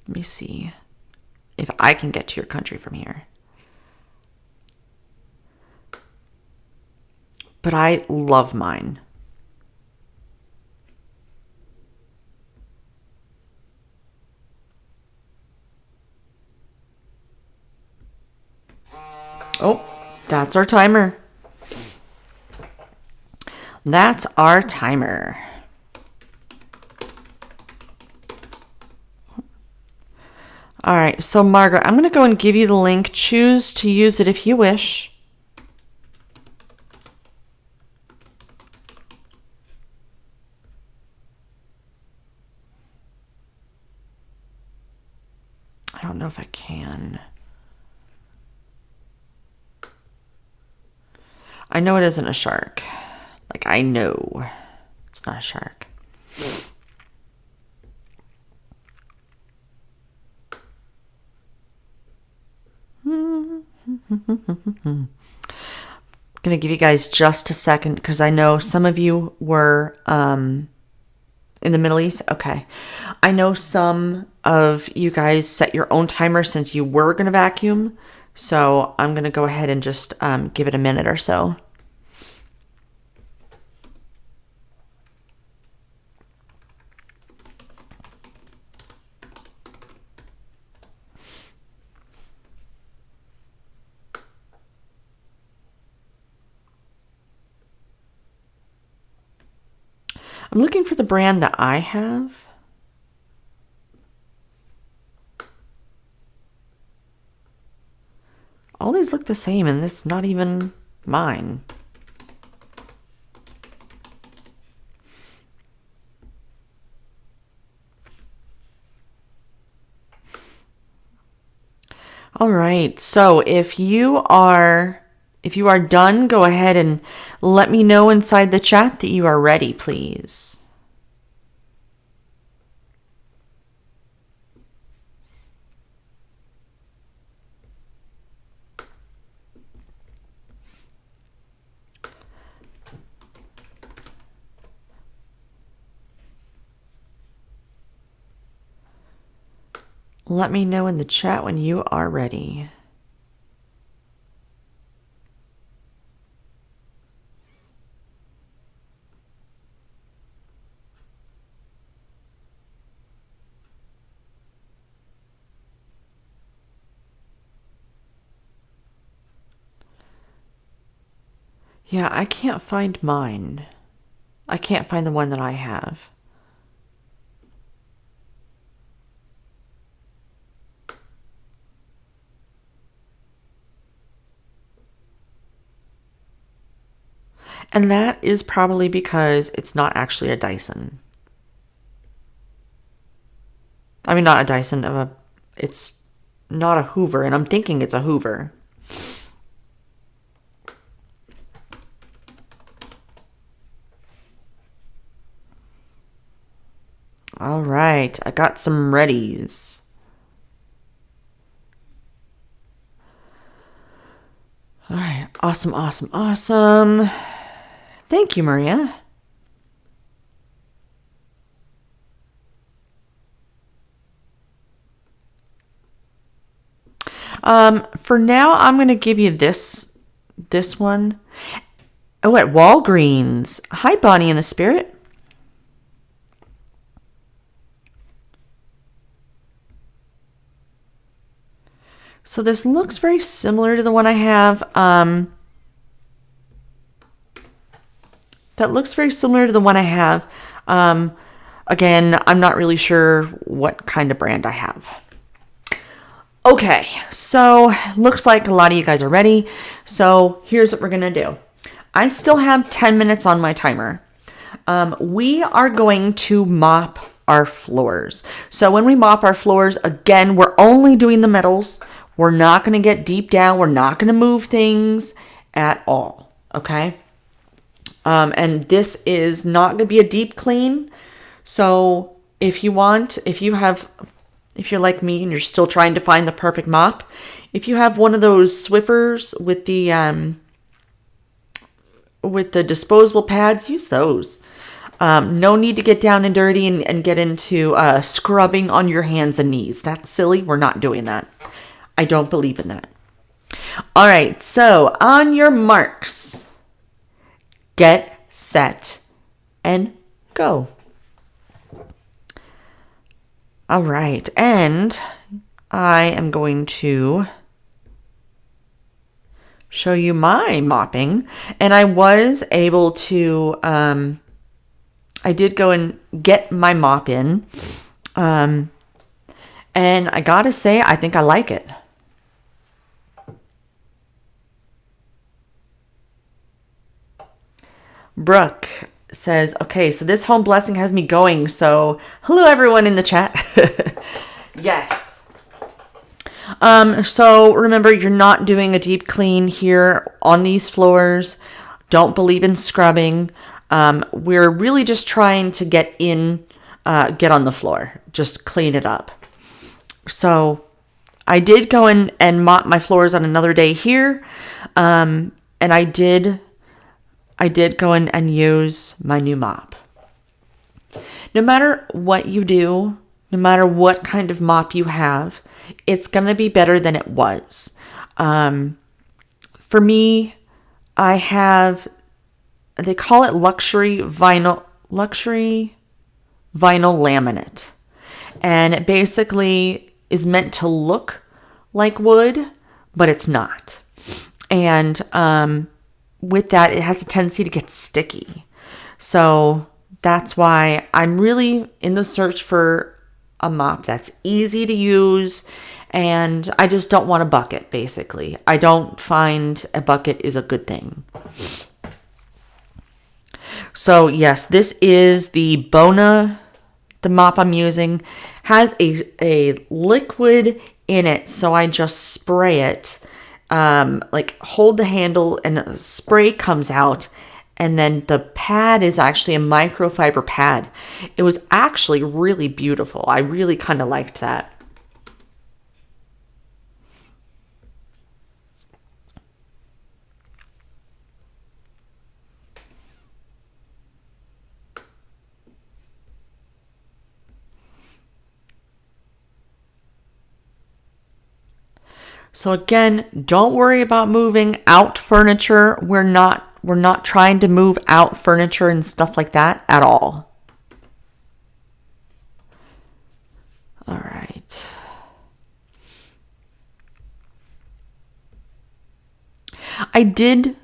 Let me see if I can get to your country from here. But I love mine. Oh, that's our timer. That's our timer. All right, so Margaret, I'm going to go and give you the link. Choose to use it if you wish. I don't know if I can. I know it isn't a shark. Like, I know it's not a shark. I'm going to give you guys just a second because I know some of you were in the Middle East. Okay. I know some of you guys set your own timer since you were going to vacuum. So I'm going to go ahead and just give it a minute or so. I'm looking for the brand that I have. All these look the same, and it's not even mine. All right, so if you are done, go ahead and let me know inside the chat that you are ready, please. Let me know in the chat when you are ready. Yeah, I can't find mine. I can't find the one that I have. And that is probably because it's not actually a Dyson. I mean, not a Dyson, it's not a Hoover, and I'm thinking it's a Hoover. All right, I got some readies. All right, awesome, awesome, awesome. Thank you, Maria. For now, I'm going to give you this one. Oh, at Walgreens. Hi, Bonnie and the Spirit. So this looks very similar to the one I have. That looks very similar to the one I have. Again, I'm not really sure what kind of brand I have. Okay, so looks like a lot of you guys are ready. So here's what we're going to do. I still have 10 minutes on my timer. We are going to mop our floors. So when we mop our floors, again, we're only doing the metals. We're not going to get deep down. We're not going to move things at all. Okay. And this is not going to be a deep clean. So if you're like me and you're still trying to find the perfect mop, if you have one of those Swiffers with the disposable pads, use those. No need to get down and dirty and get into scrubbing on your hands and knees. That's silly. We're not doing that. I don't believe in that. All right. So on your marks, get set and go. All right. And I am going to show you my mopping. And I was able to, I did go and get my mop in. And I gotta say, I think I like it. Brooke says, okay, so this home blessing has me going. So hello, everyone in the chat. Yes. So remember, you're not doing a deep clean here on these floors. Don't believe in scrubbing. We're really just trying to get on the floor, just clean it up. So I did go in and mop my floors on another day here. And I did go in and use my new mop. No matter what you do, no matter what kind of mop you have, it's going to be better than it was. For me, I have, they call it luxury vinyl laminate. And it basically is meant to look like wood, but it's not. And with that, it has a tendency to get sticky. So That's why I'm really in the search for a mop that's easy to use, and I just don't want a bucket, basically. I don't find a bucket is a good thing. So yes, this is the Bona, the mop I'm using, has a liquid in it, so I just spray it, like hold the handle and the spray comes out, and then the pad is actually a microfiber pad. It was actually really beautiful. I really kind of liked that. So again, don't worry about moving out furniture. We're not trying to move out furniture and stuff like that at all. All right. I did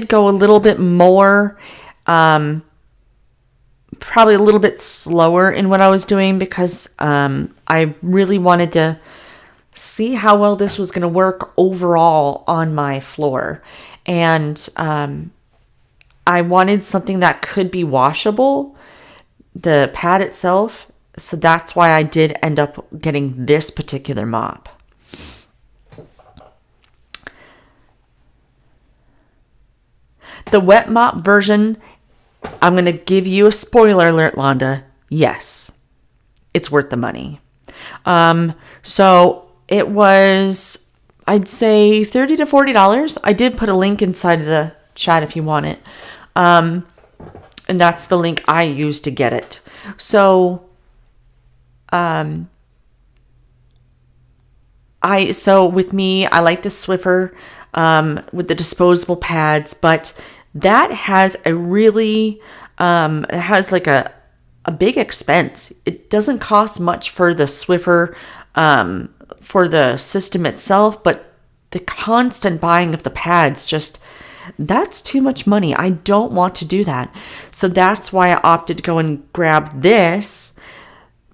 go a little bit more, probably a little bit slower in what I was doing because I really wanted to see how well this was going to work overall on my floor. And I wanted something that could be washable, the pad itself. So that's why I did end up getting this particular mop. The wet mop version, I'm going to give you a spoiler alert, Londa. Yes, it's worth the money. So it was, I'd say $30 to $40. I did put a link inside of the chat if you want it. And that's the link I used to get it. So, with me, I like the Swiffer, with the disposable pads, but that has a really, it has like a big expense. It doesn't cost much for the Swiffer, for the system itself, but the constant buying of the pads, that's too much money. I don't want to do that. So that's why I opted to go and grab this,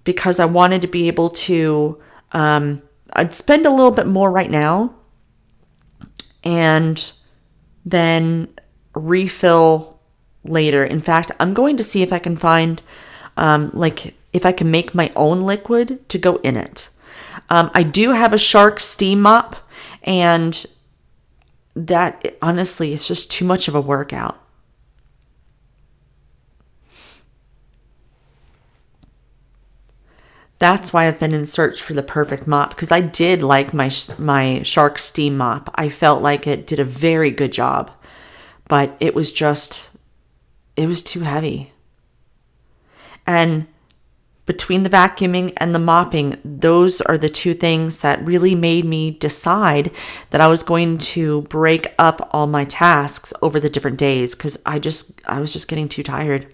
because I wanted to be able to, I'd spend a little bit more right now and then refill later. In fact, I'm going to see if I can find, if I can make my own liquid to go in it. I do have a Shark steam mop, and that honestly is just too much of a workout. That's why I've been in search for the perfect mop, because I did like my Shark steam mop. I felt like it did a very good job, but it was too heavy. And between the vacuuming and the mopping, those are the two things that really made me decide that I was going to break up all my tasks over the different days, because I was just getting too tired.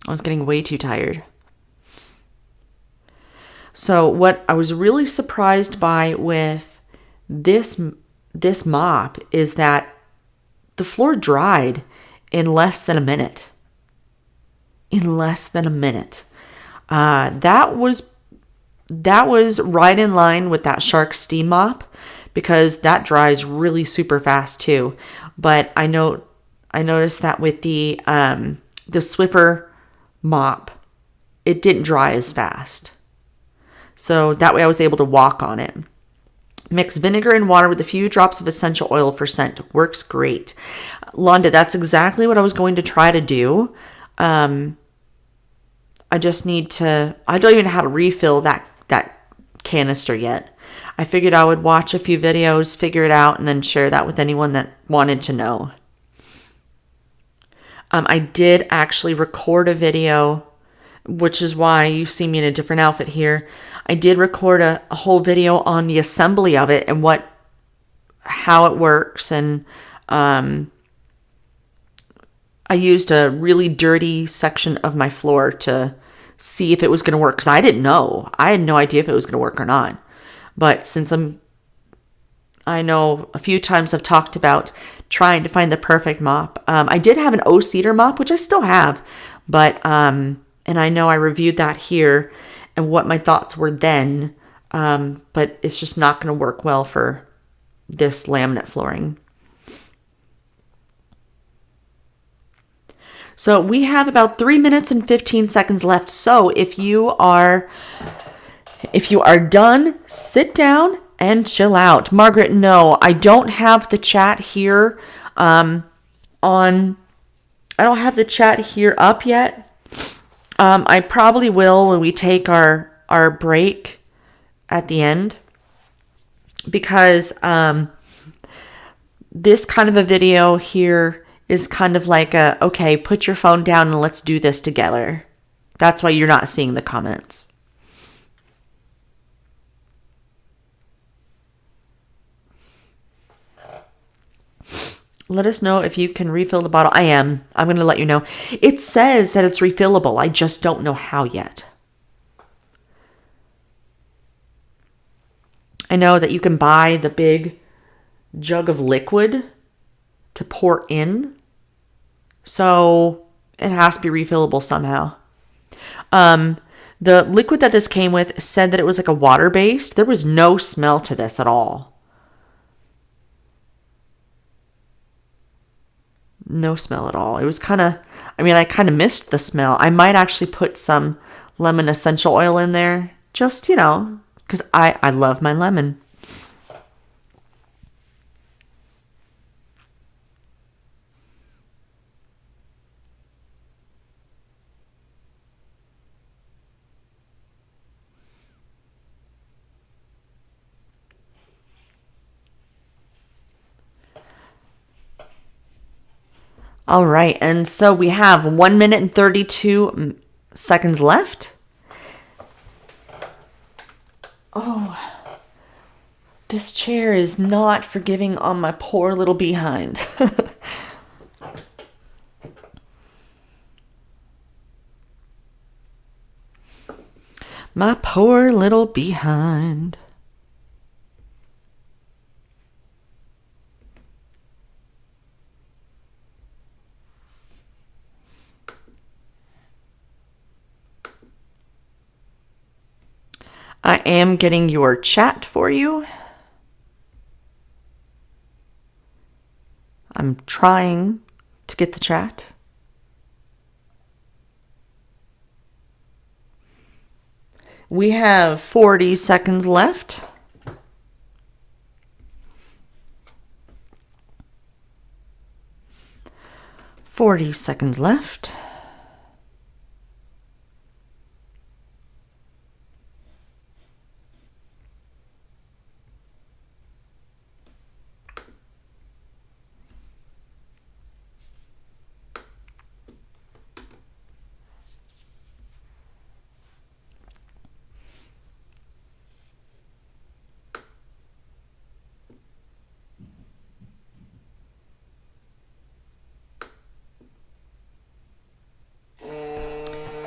I was getting way too tired. So what I was really surprised by with this mop is that the floor dried in less than a minute. In less than a minute. That was right in line with that Shark steam mop, because that dries really super fast too. But I noticed that with the Swiffer mop, it didn't dry as fast. So that way I was able to walk on it. Mix vinegar and water with a few drops of essential oil for scent. Works great. Londa, that's exactly what I was going to try to do. I just need to, I don't even know how to refill that canister yet. I figured I would watch a few videos, figure it out, and then share that with anyone that wanted to know. I did actually record a video, which is why you see me in a different outfit here. I did record a whole video on the assembly of it and how it works. And I used a really dirty section of my floor to see if it was going to work, because I didn't know. I had no idea if it was going to work or not. But since I'm I know a few times I've talked about trying to find the perfect mop. I did have an O-Cedar mop, which I still have, but and I know I reviewed that here and what my thoughts were then, but it's just not going to work well for this laminate flooring. So we have about 3 minutes and 15 seconds left. So if you are done, sit down and chill out. Margaret, no, I don't have the chat here I don't have the chat here up yet. I probably will when we take our break at the end, because this kind of a video here is kind of like okay, put your phone down and let's do this together. That's why you're not seeing the comments. Let us know if you can refill the bottle. I'm going to let you know. It says that it's refillable. I just don't know how yet. I know that you can buy the big jug of liquid to pour in. So it has to be refillable somehow. The liquid that this came with said that it was like a water-based. There was no smell to this at all. No smell at all. It was I kind of missed the smell. I might actually put some lemon essential oil in there. Just, because I love my lemon. All right, and so we have 1 minute and 32 seconds left. Oh, this chair is not forgiving on my poor little behind. My poor little behind. I am getting your chat for you. I'm trying to get the chat. We have 40 seconds left.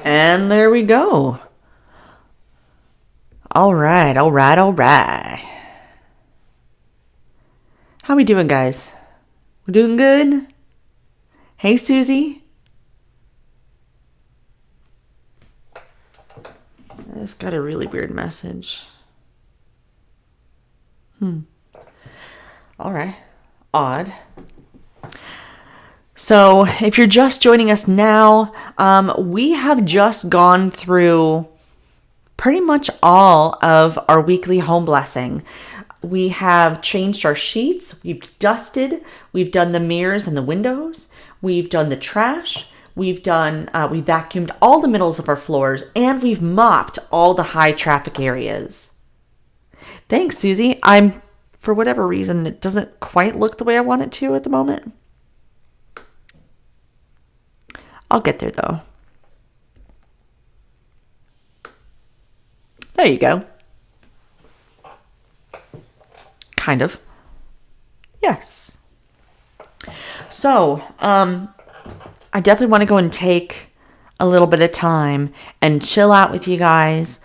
And there we go. All right. How we doing, guys? We doing good? Hey, Susie. I just got a really weird message. All right. Odd. So if you're just joining us now, we have just gone through pretty much all of our weekly home blessing. We have changed our sheets, we've dusted, we've done the mirrors and the windows, we've done the trash, we vacuumed all the middles of our floors, and we've mopped all the high traffic areas. Thanks, Susie. For whatever reason, it doesn't quite look the way I want it to at the moment. I'll get there, though. There you go. Kind of. Yes. So, I definitely want to go and take a little bit of time and chill out with you guys.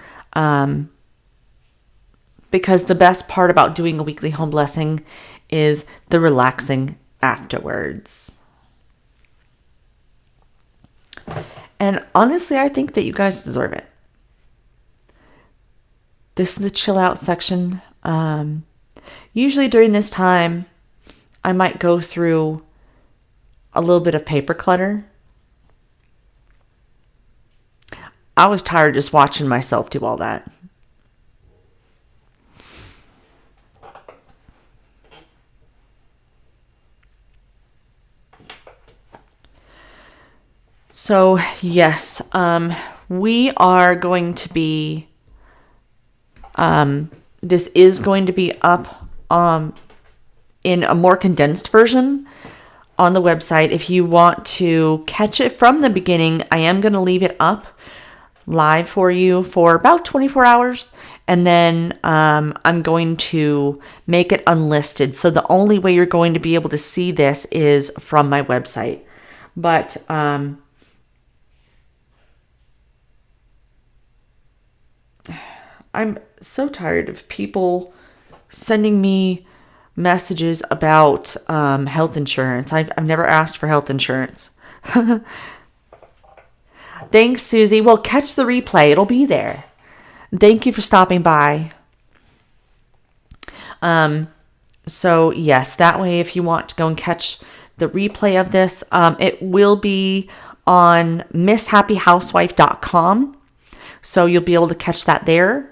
because the best part about doing a weekly home blessing is the relaxing afterwards. And honestly, I think that you guys deserve it. This is the chill out section. Usually during this time, I might go through a little bit of paper clutter. I was tired just watching myself do all that. So, yes, we are going to be, this is going to be up in a more condensed version on the website. If you want to catch it from the beginning, I am going to leave it up live for you for about 24 hours. And then I'm going to make it unlisted. So the only way you're going to be able to see this is from my website. But I'm so tired of people sending me messages about health insurance. I've never asked for health insurance. Thanks, Susie. Well, catch the replay. It'll be there. Thank you for stopping by. So yes, that way if you want to go and catch the replay of this, it will be on misshappyhousewife.com. So you'll be able to catch that there.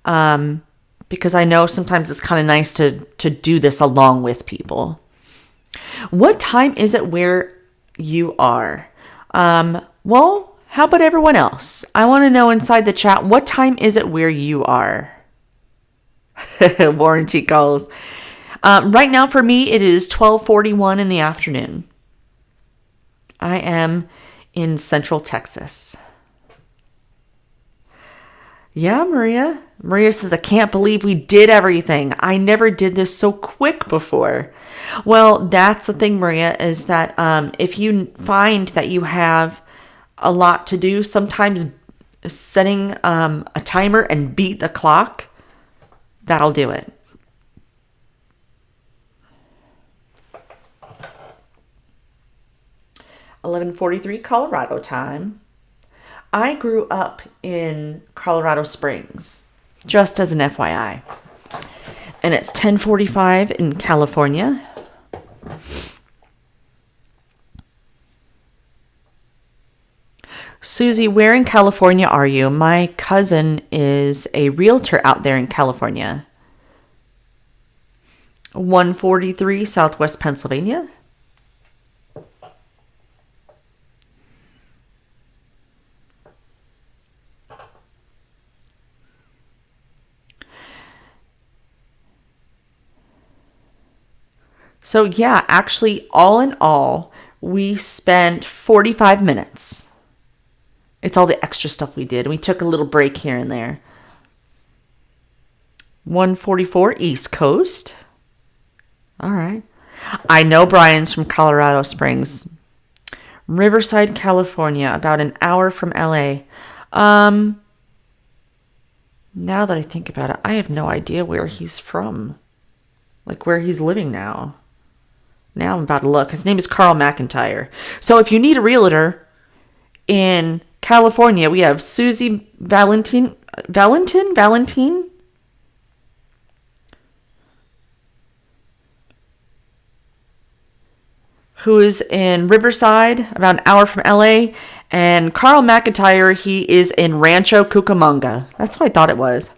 Because I know sometimes it's kind of nice to do this along with people. What time is it where you are? Well, how about everyone else? I want to know inside the chat, what time is it where you are? Warranty calls. Right now for me, it is 12:41 in the afternoon. I am in Central Texas. Yeah, Maria. Maria says, I can't believe we did everything. I never did this so quick before. Well, that's the thing, Maria, is that if you find that you have a lot to do, sometimes setting a timer and beat the clock, that'll do it. $11:43 Colorado time. I grew up in Colorado Springs, just as an FYI. And it's 10:45 in California. Susie, where in California are you? My cousin is a realtor out there in California. 143 Southwest Pennsylvania. So yeah, actually, all in all, we spent 45 minutes. It's all the extra stuff we did. We took a little break here and there. 144 East Coast. All right. I know Brian's from Colorado Springs. Riverside, California, about an hour from LA. Now that I think about it, I have no idea where he's from. Like where he's living now. Now I'm about to look. His name is Carl McIntyre. So if you need a realtor in California, we have Susie Valentin, who is in Riverside, about an hour from LA. And Carl McIntyre, he is in Rancho Cucamonga. That's what I thought it was.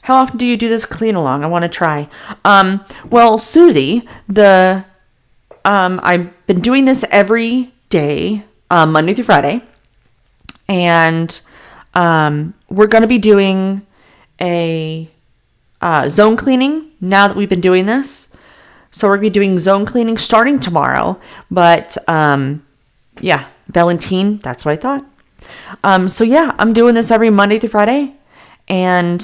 How often do you do this clean along? I want to try. Well, Susie, I've been doing this every day, Monday through Friday. And we're going to be doing a zone cleaning now that we've been doing this. So we're going to be doing zone cleaning starting tomorrow. But yeah, Valentine, that's what I thought. So yeah, I'm doing this every Monday through Friday. And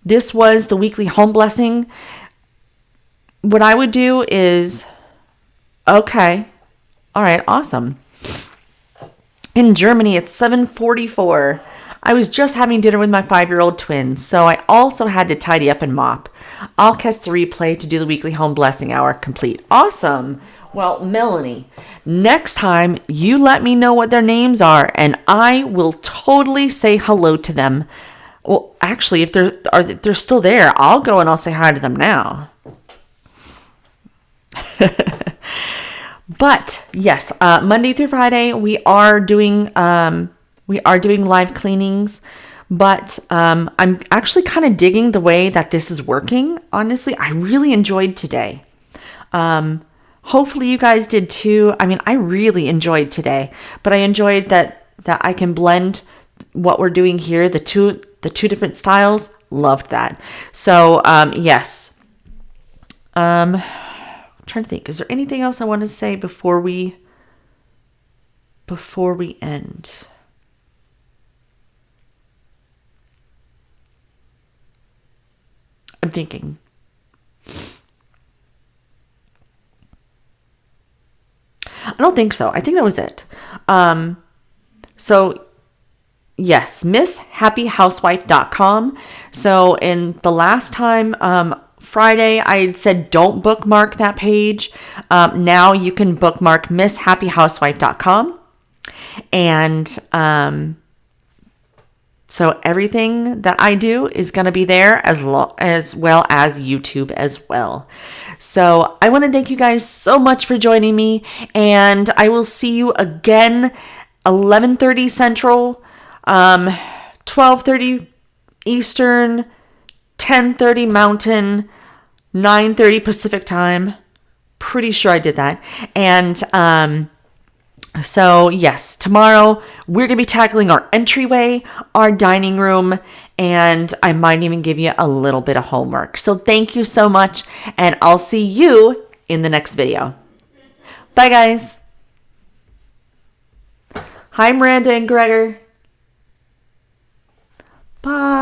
this was the weekly home blessing. What I would do is, okay, all right, awesome. In Germany, it's 7:44. I was just having dinner with my 5-year-old twins, so I also had to tidy up and mop. I'll catch the replay to do the weekly home blessing hour complete. Awesome. Well, Melanie, next time you let me know what their names are, and I will totally say hello to them. Well, actually, if they're still there, I'll go and I'll say hi to them now. But yes, Monday through Friday we are doing live cleanings. But I'm actually kind of digging the way that this is working. Honestly, I really enjoyed today. Hopefully you guys did too. I mean, I really enjoyed today, but I enjoyed that I can blend what we're doing here, the two different styles. Loved that. So yes. I'm trying to think. Is there anything else I want to say before we end? I'm thinking. I don't think so. I think that was it. So yes, MissHappyHousewife.com. So in the last time, Friday, I had said don't bookmark that page. Now you can bookmark MissHappyHousewife.com. And so everything that I do is going to be there as well as YouTube as well. So I want to thank you guys so much for joining me, and I will see you again 11:30 Central, 12:30 Eastern, 10:30 Mountain, 9:30 Pacific time. Pretty sure I did that. And so yes, tomorrow we're going to be tackling our entryway, our dining room, and I might even give you a little bit of homework. So thank you so much, and I'll see you in the next video. Bye, guys. Hi, Miranda and Gregor. Bye.